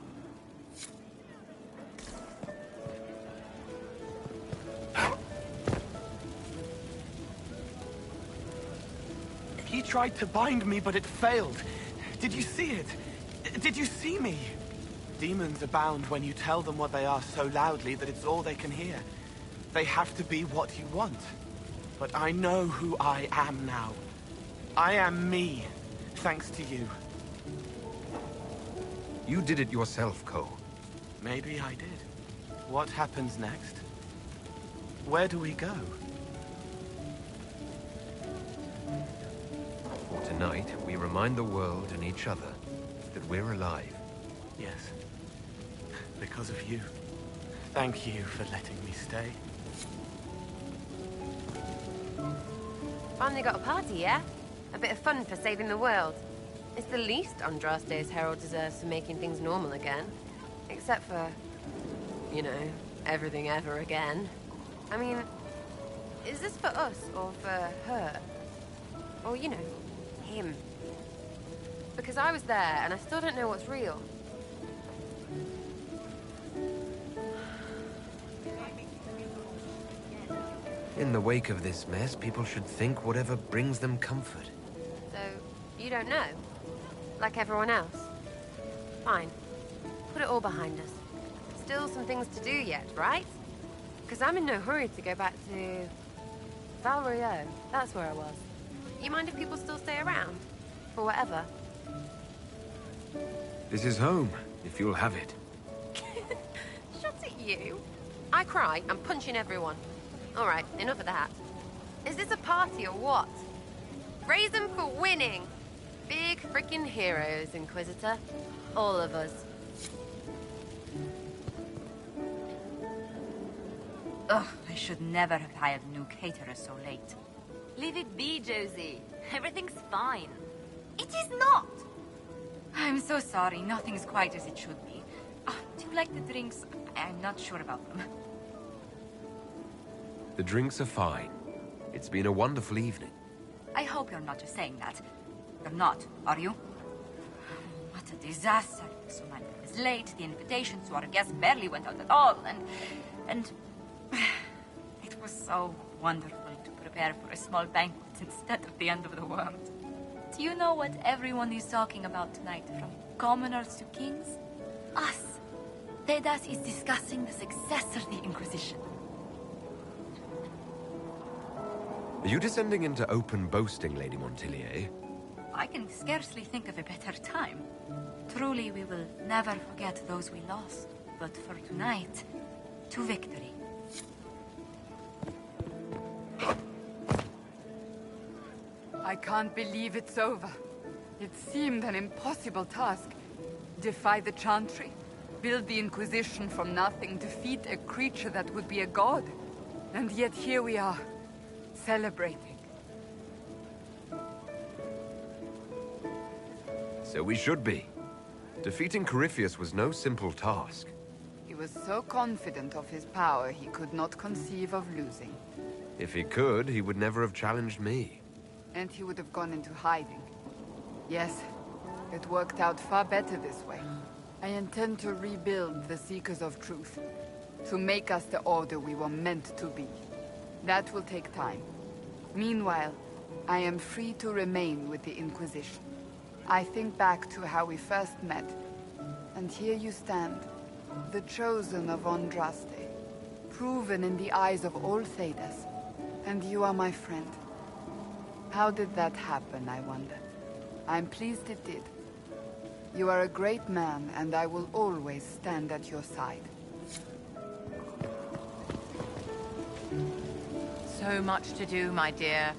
He tried to bind me, but it failed. Did you see it? Did you see me? Demons abound when you tell them what they are so loudly that it's all they can hear. They have to be what you want. But I know who I am now. I am me, thanks to you. You did it yourself, Cole. Maybe I did. What happens next? Where do we go? For tonight, we remind the world and each other that we're alive. Yes. Because of you. Thank you for letting me stay. Finally got a party, yeah? A bit of fun for saving the world. It's the least Andraste's herald deserves for making things normal again. Except for, you know, everything ever again. I mean, is this for us or for her? Or, you know, him? Because I was there and I still don't know what's real. In the wake of this mess, people should think whatever brings them comfort. you don't know? Like everyone else? Fine. Put it all behind us. Still some things to do yet, right? Because I'm in no hurry to go back to... Val Royeaux. That's where I was. You mind if people still stay around? For whatever? This is home, if you'll have it. Shut at you. I cry, I'm punching everyone. Alright, enough of that. Is this a party or what? Raise them for winning! Big freaking heroes, Inquisitor. All of us. Ugh, I should never have hired a new caterer so late. Leave it be, Josie. Everything's fine. It is not! I'm so sorry, nothing's quite as it should be. Do you like the drinks? I'm not sure about them. The drinks are fine. It's been a wonderful evening. I hope you're not just saying that. You're not, are you? What a disaster. So many was late, the invitations to our guests barely went out at all, and... It was so wonderful to prepare for a small banquet instead of the end of the world. Do you know what everyone is talking about tonight, from commoners to kings? Us. Thedas is discussing the successor of the Inquisition. Are you descending into open boasting, Lady Montilier? I can scarcely think of a better time. Truly, we will never forget those we lost. But for tonight, to victory. I can't believe it's over. It seemed an impossible task. Defy the Chantry, build the Inquisition from nothing, defeat a creature that would be a god. And yet here we are, celebrating. So we should be. Defeating Corypheus was no simple task. He was so confident of his power, he could not conceive of losing. If he could, he would never have challenged me. And he would have gone into hiding. Yes, it worked out far better this way. I intend to rebuild the Seekers of Truth, to make us the order we were meant to be. That will take time. Meanwhile, I am free to remain with the Inquisition. I think back to how we first met, and here you stand, the chosen of Andraste, proven in the eyes of all Thedas, and you are my friend. How did that happen, I wonder? I'm pleased it did. You are a great man, and I will always stand at your side. So much to do, my dear.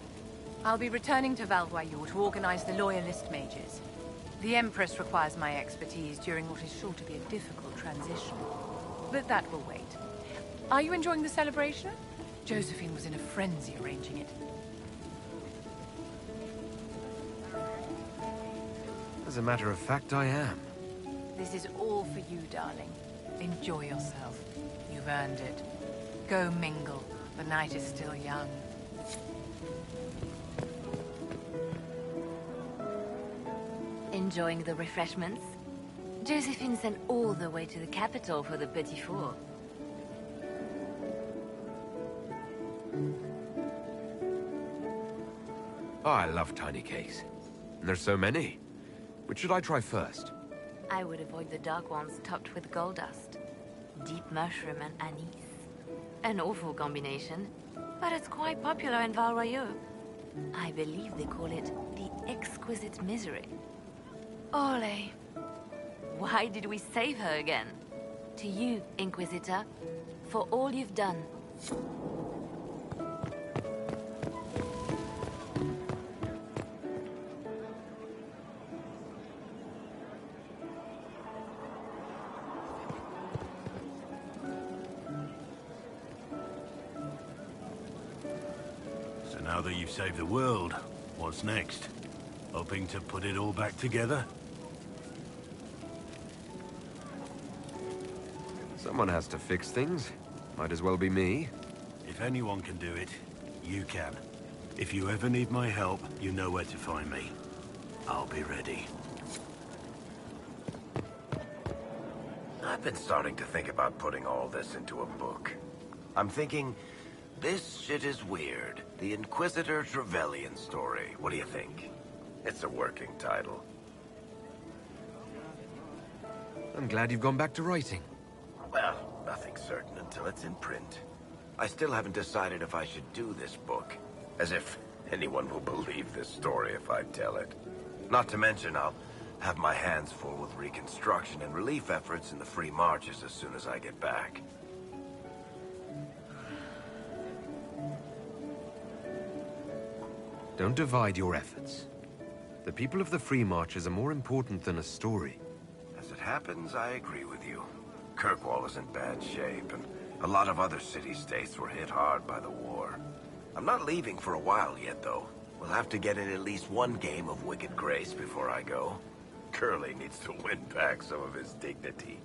I'll be returning to Val Royeaux to organize the Loyalist mages. The Empress requires my expertise during what is sure to be a difficult transition. But that will wait. Are you enjoying the celebration? Josephine was in a frenzy arranging it. As a matter of fact, I am. This is all for you, darling. Enjoy yourself. You've earned it. Go mingle. The night is still young. Enjoying the refreshments? Josephine sent all the way to the capital for the petit four. Oh, I love tiny cakes. And there's so many. Which should I try first? I would avoid the dark ones topped with gold dust. Deep mushroom and anise. An awful combination, but it's quite popular in Val Royeaux. I believe they call it the Exquisite Misery. Ole. Why did we save her again? To you, Inquisitor, for all you've done. So now that you've saved the world, what's next? Hoping to put it all back together? Someone has to fix things. Might as well be me. If anyone can do it, you can. If you ever need my help, you know where to find me. I'll be ready. I've been starting to think about putting all this into a book. I'm thinking, this shit is weird. The Inquisitor Trevelyan story. What do you think? It's a working title. I'm glad you've gone back to writing. Well, nothing's certain until it's in print. I still haven't decided if I should do this book. As if anyone will believe this story if I tell it. Not to mention, I'll have my hands full with reconstruction and relief efforts in the Free Marches as soon as I get back. Don't divide your efforts. The people of the Free Marches are more important than a story. As it happens, I agree with you. Kirkwall is in bad shape, and a lot of other city-states were hit hard by the war. I'm not leaving for a while yet, though. We'll have to get in at least one game of Wicked Grace before I go. Curly needs to win back some of his dignity.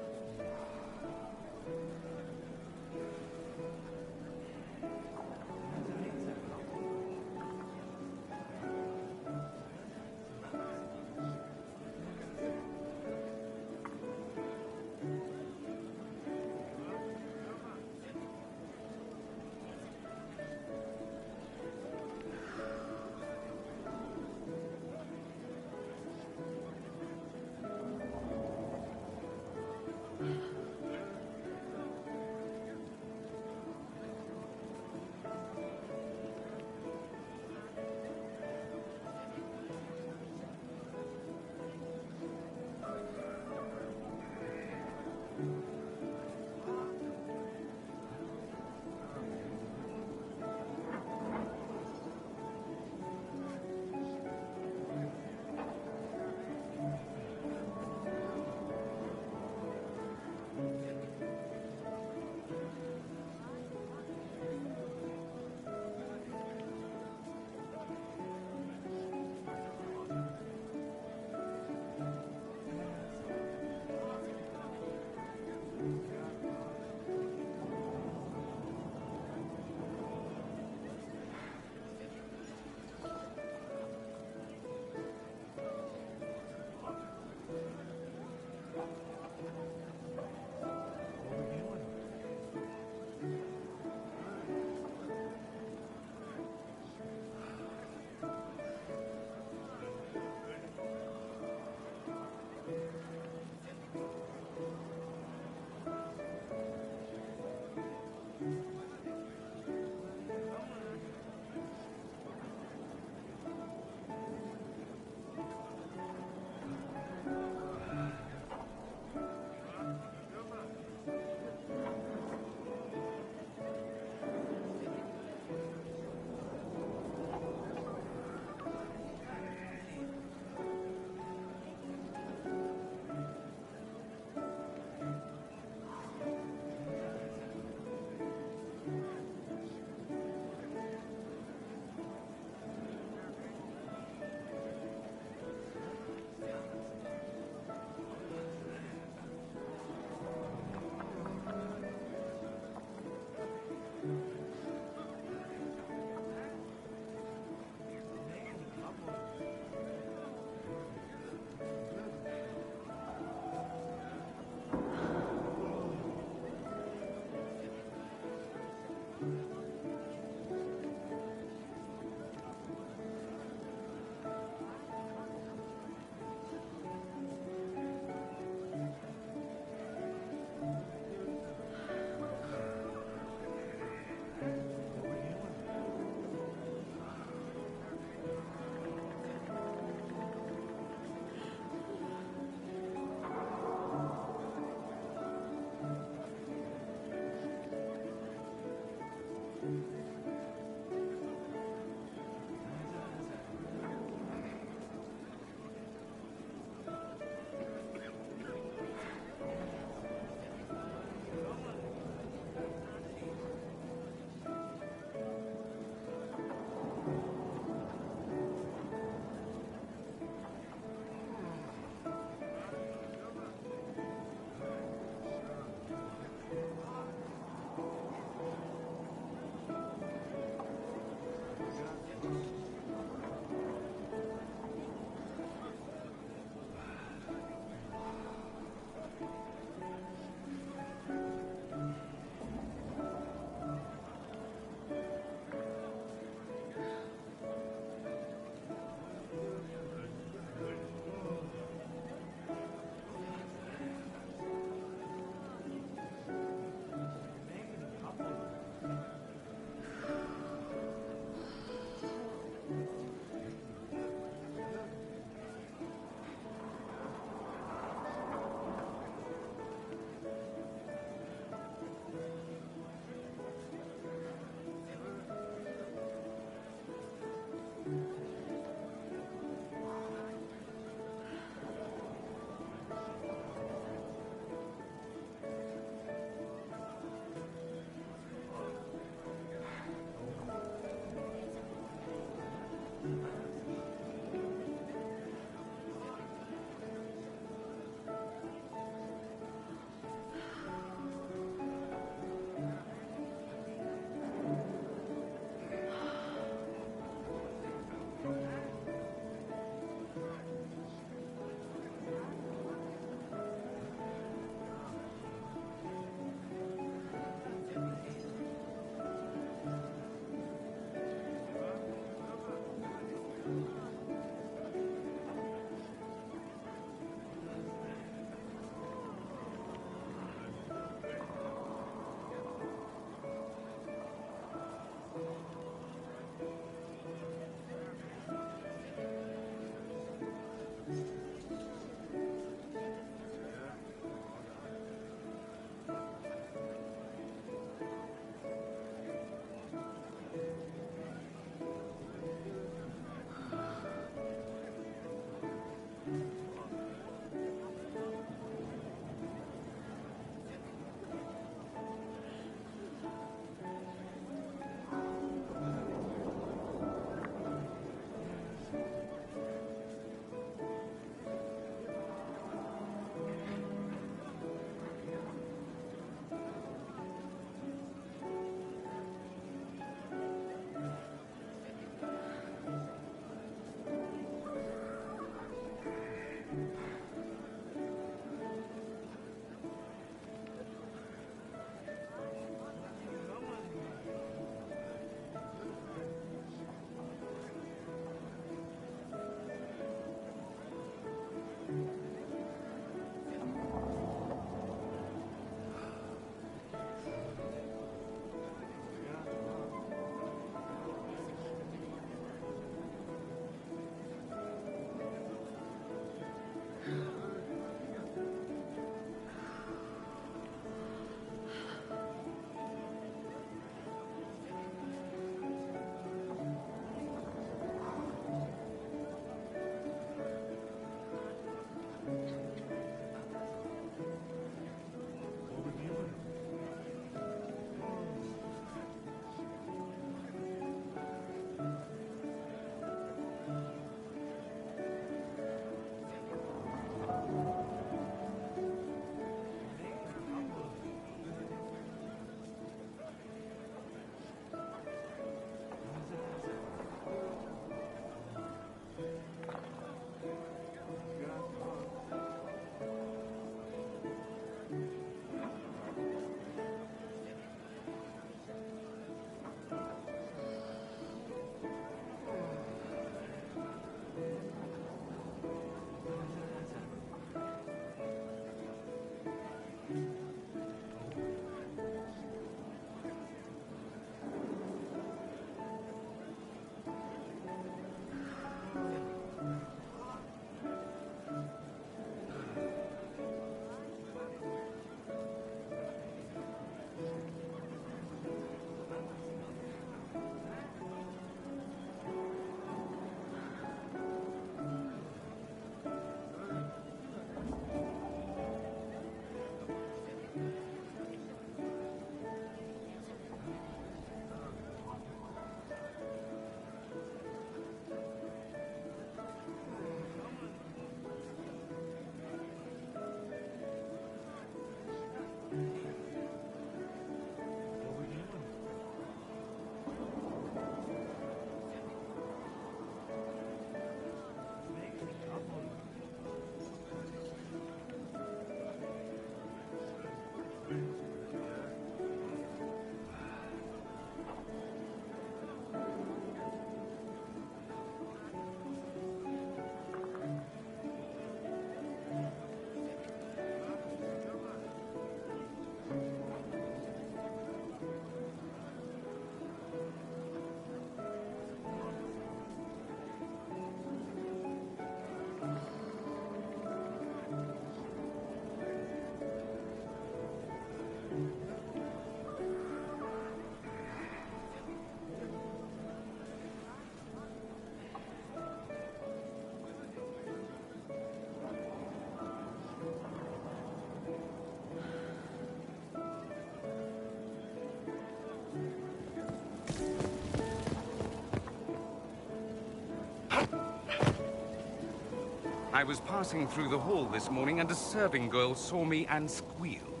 I was passing through the hall this morning and a serving girl saw me and squealed.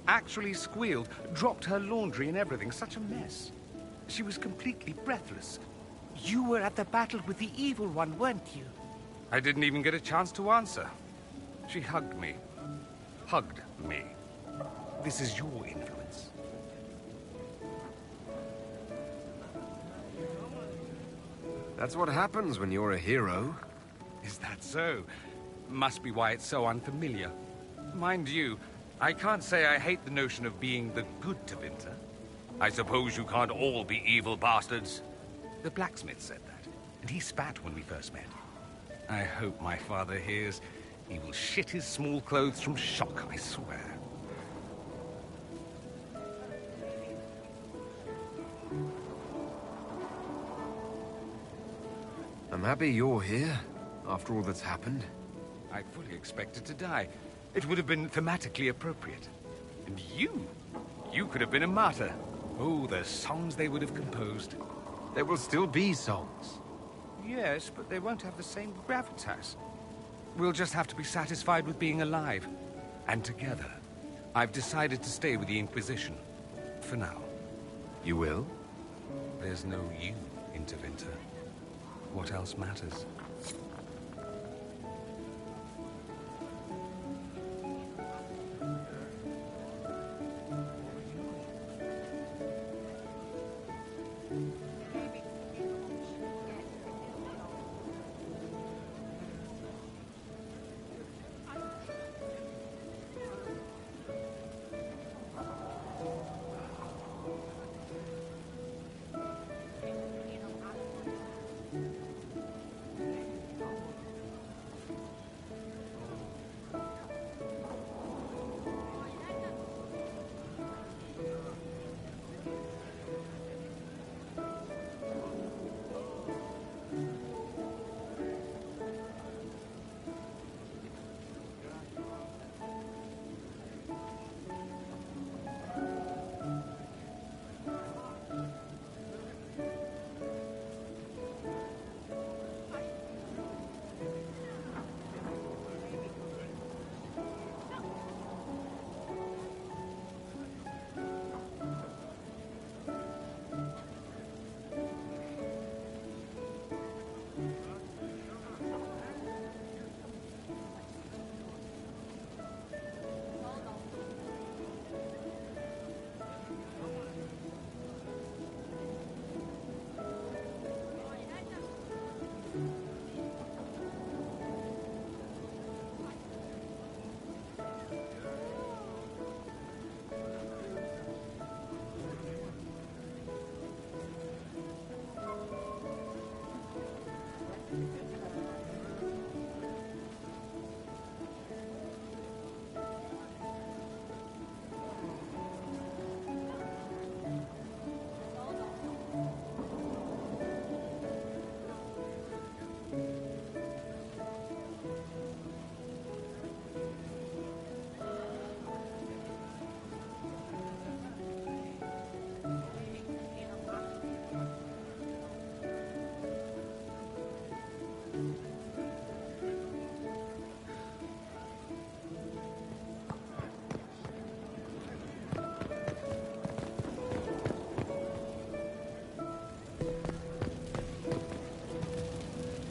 Actually squealed, dropped her laundry and everything. Such a mess. She was completely breathless. You were at the battle with the Evil One, weren't you? I didn't even get a chance to answer. She hugged me. Hugged me. This is your influence. That's what happens when you're a hero. Is that so? Must be why it's so unfamiliar. Mind you, I can't say I hate the notion of being the good Tevinter. I suppose you can't all be evil bastards. The blacksmith said that, and he spat when we first met. I hope my father hears. He will shit his small clothes from shock, I swear. I'm happy you're here, after all that's happened. I fully expected to die. It would have been thematically appropriate. And you could have been a martyr. Oh, the songs they would have composed. There will still be songs. Yes, but they won't have the same gravitas. We'll just have to be satisfied with being alive. And together. I've decided to stay with the Inquisition. For now. You will? There's no you, Intervinter. What else matters?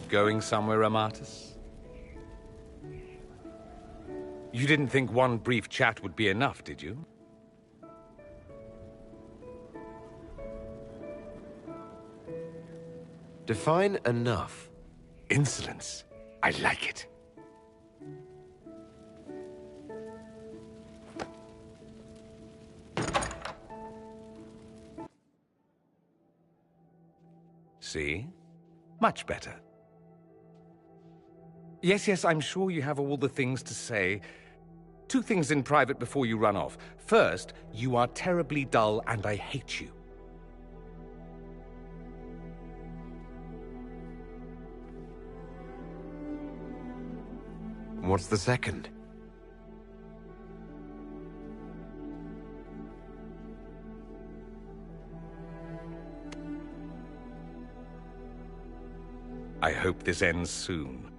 Going somewhere, Amatus? You didn't think one brief chat would be enough, did you? Define enough. Insolence. I like it. See? Much better. Yes, I'm sure you have all the things to say. 2 things in private before you run off. First, you are terribly dull and I hate you. What's the second? I hope this ends soon.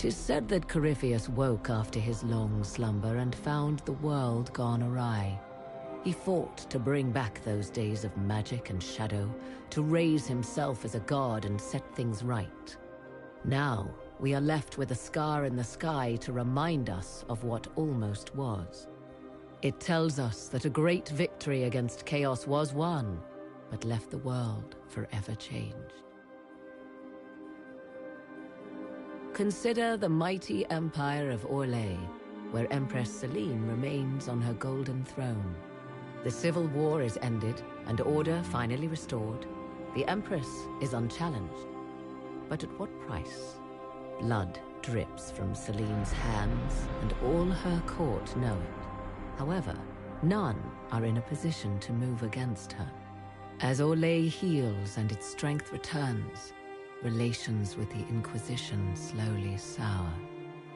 'Tis said that Corypheus woke after his long slumber and found the world gone awry. He fought to bring back those days of magic and shadow, to raise himself as a god and set things right. Now, we are left with a scar in the sky to remind us of what almost was. It tells us that a great victory against chaos was won, but left the world forever changed. Consider the mighty empire of Orlais, where Empress Celine remains on her golden throne. The civil war is ended, and order finally restored. The Empress is unchallenged. But at what price? Blood drips from Celine's hands, and all her court know it. However, none are in a position to move against her. As Orlais heals and its strength returns, relations with the Inquisition slowly sour.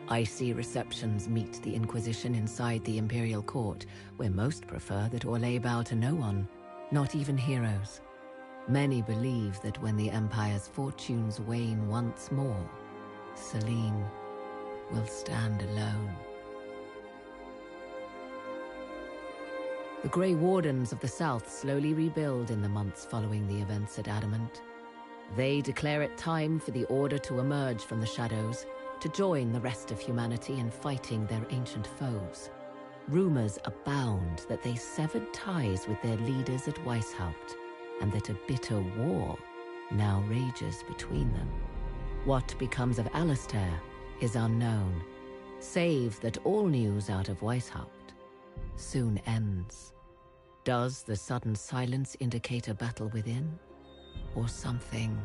Icy receptions meet the Inquisition inside the Imperial Court, where most prefer that Orlais bow to no one, not even heroes. Many believe that when the Empire's fortunes wane once more, Celine will stand alone. The Grey Wardens of the South slowly rebuild in the months following the events at Adamant. They declare it time for the Order to emerge from the shadows, to join the rest of humanity in fighting their ancient foes. Rumors abound that they severed ties with their leaders at Weishaupt, and that a bitter war now rages between them. What becomes of Alistair is unknown, save that all news out of Weishaupt soon ends. Does the sudden silence indicate a battle within, or something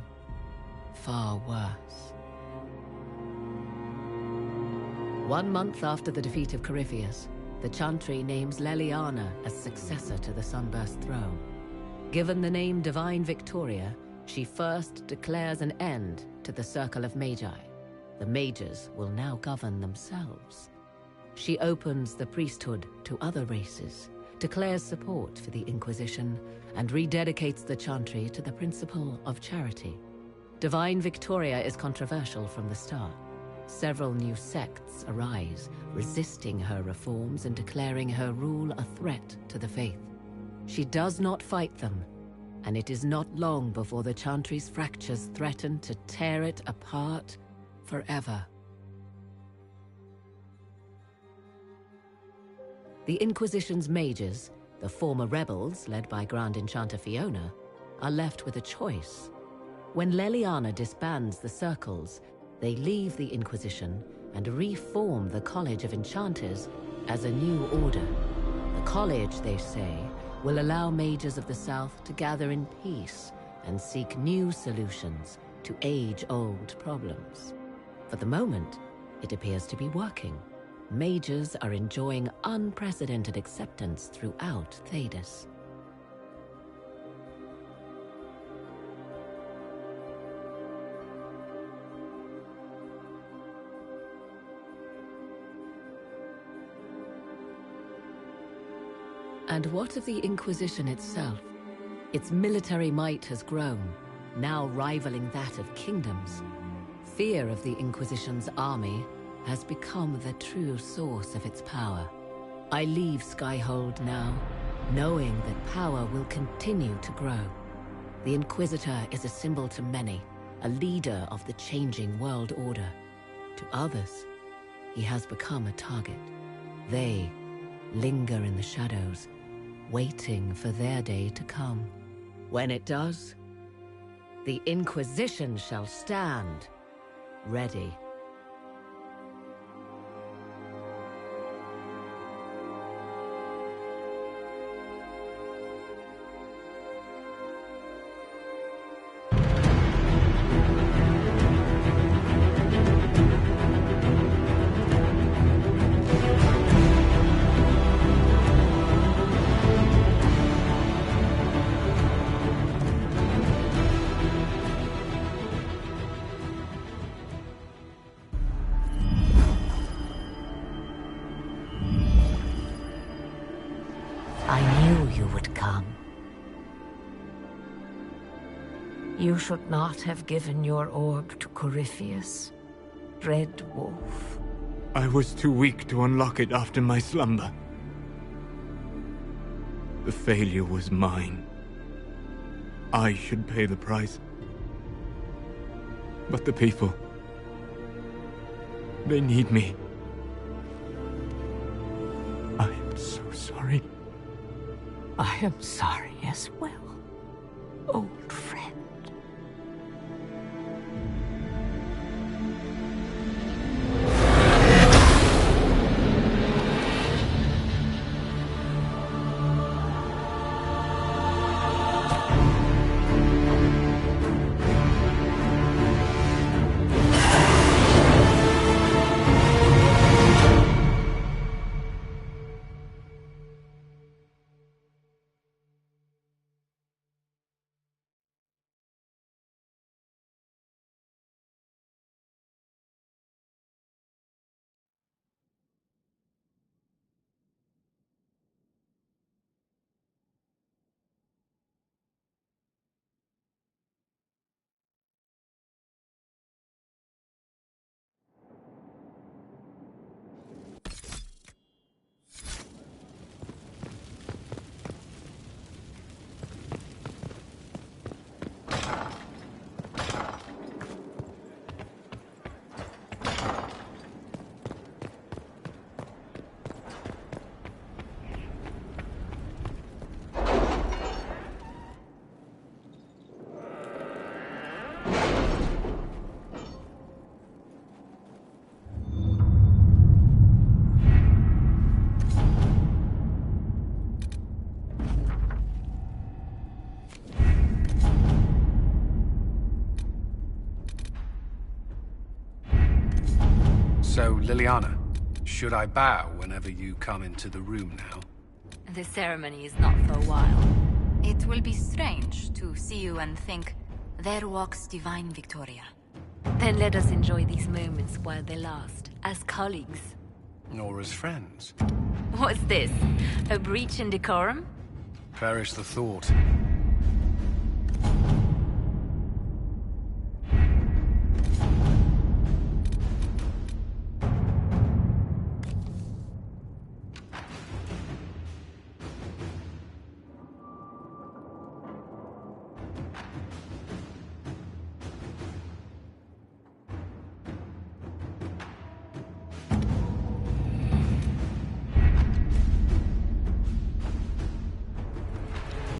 far worse? 1 month after the defeat of Corypheus, the Chantry names Leliana as successor to the Sunburst throne. Given the name Divine Victoria, she first declares an end to the Circle of Magi. The mages will now govern themselves. She opens the priesthood to other races, declares support for the Inquisition, and rededicates the Chantry to the principle of charity. Divine Victoria is controversial from the start. Several new sects arise, resisting her reforms and declaring her rule a threat to the faith. She does not fight them, and it is not long before the Chantry's fractures threaten to tear it apart forever. The Inquisition's mages, the former rebels led by Grand Enchanter Fiona, are left with a choice. When Leliana disbands the circles, they leave the Inquisition and reform the College of Enchanters as a new order. The college, they say, will allow mages of the South to gather in peace and seek new solutions to age-old problems. For the moment, it appears to be working. Mages are enjoying unprecedented acceptance throughout Thedas. And what of the Inquisition itself? Its military might has grown, now rivaling that of kingdoms. Fear of the Inquisition's army has become the true source of its power. I leave Skyhold now, knowing that power will continue to grow. The Inquisitor is a symbol to many, a leader of the changing world order. To others, he has become a target. They linger in the shadows, waiting for their day to come. When it does, the Inquisition shall stand ready. You should not have given your orb to Corypheus. Red Wolf. I was too weak to unlock it after my slumber. The failure was mine. I should pay the price. But the people... they need me. I am so sorry. I am sorry as well, old friend. So, Liliana, should I bow whenever you come into the room now? The ceremony is not for a while. It will be strange to see you and think, there walks divine Victoria. Then let us enjoy these moments while they last, as colleagues. Or as friends? What's this? A breach in decorum? Perish the thought.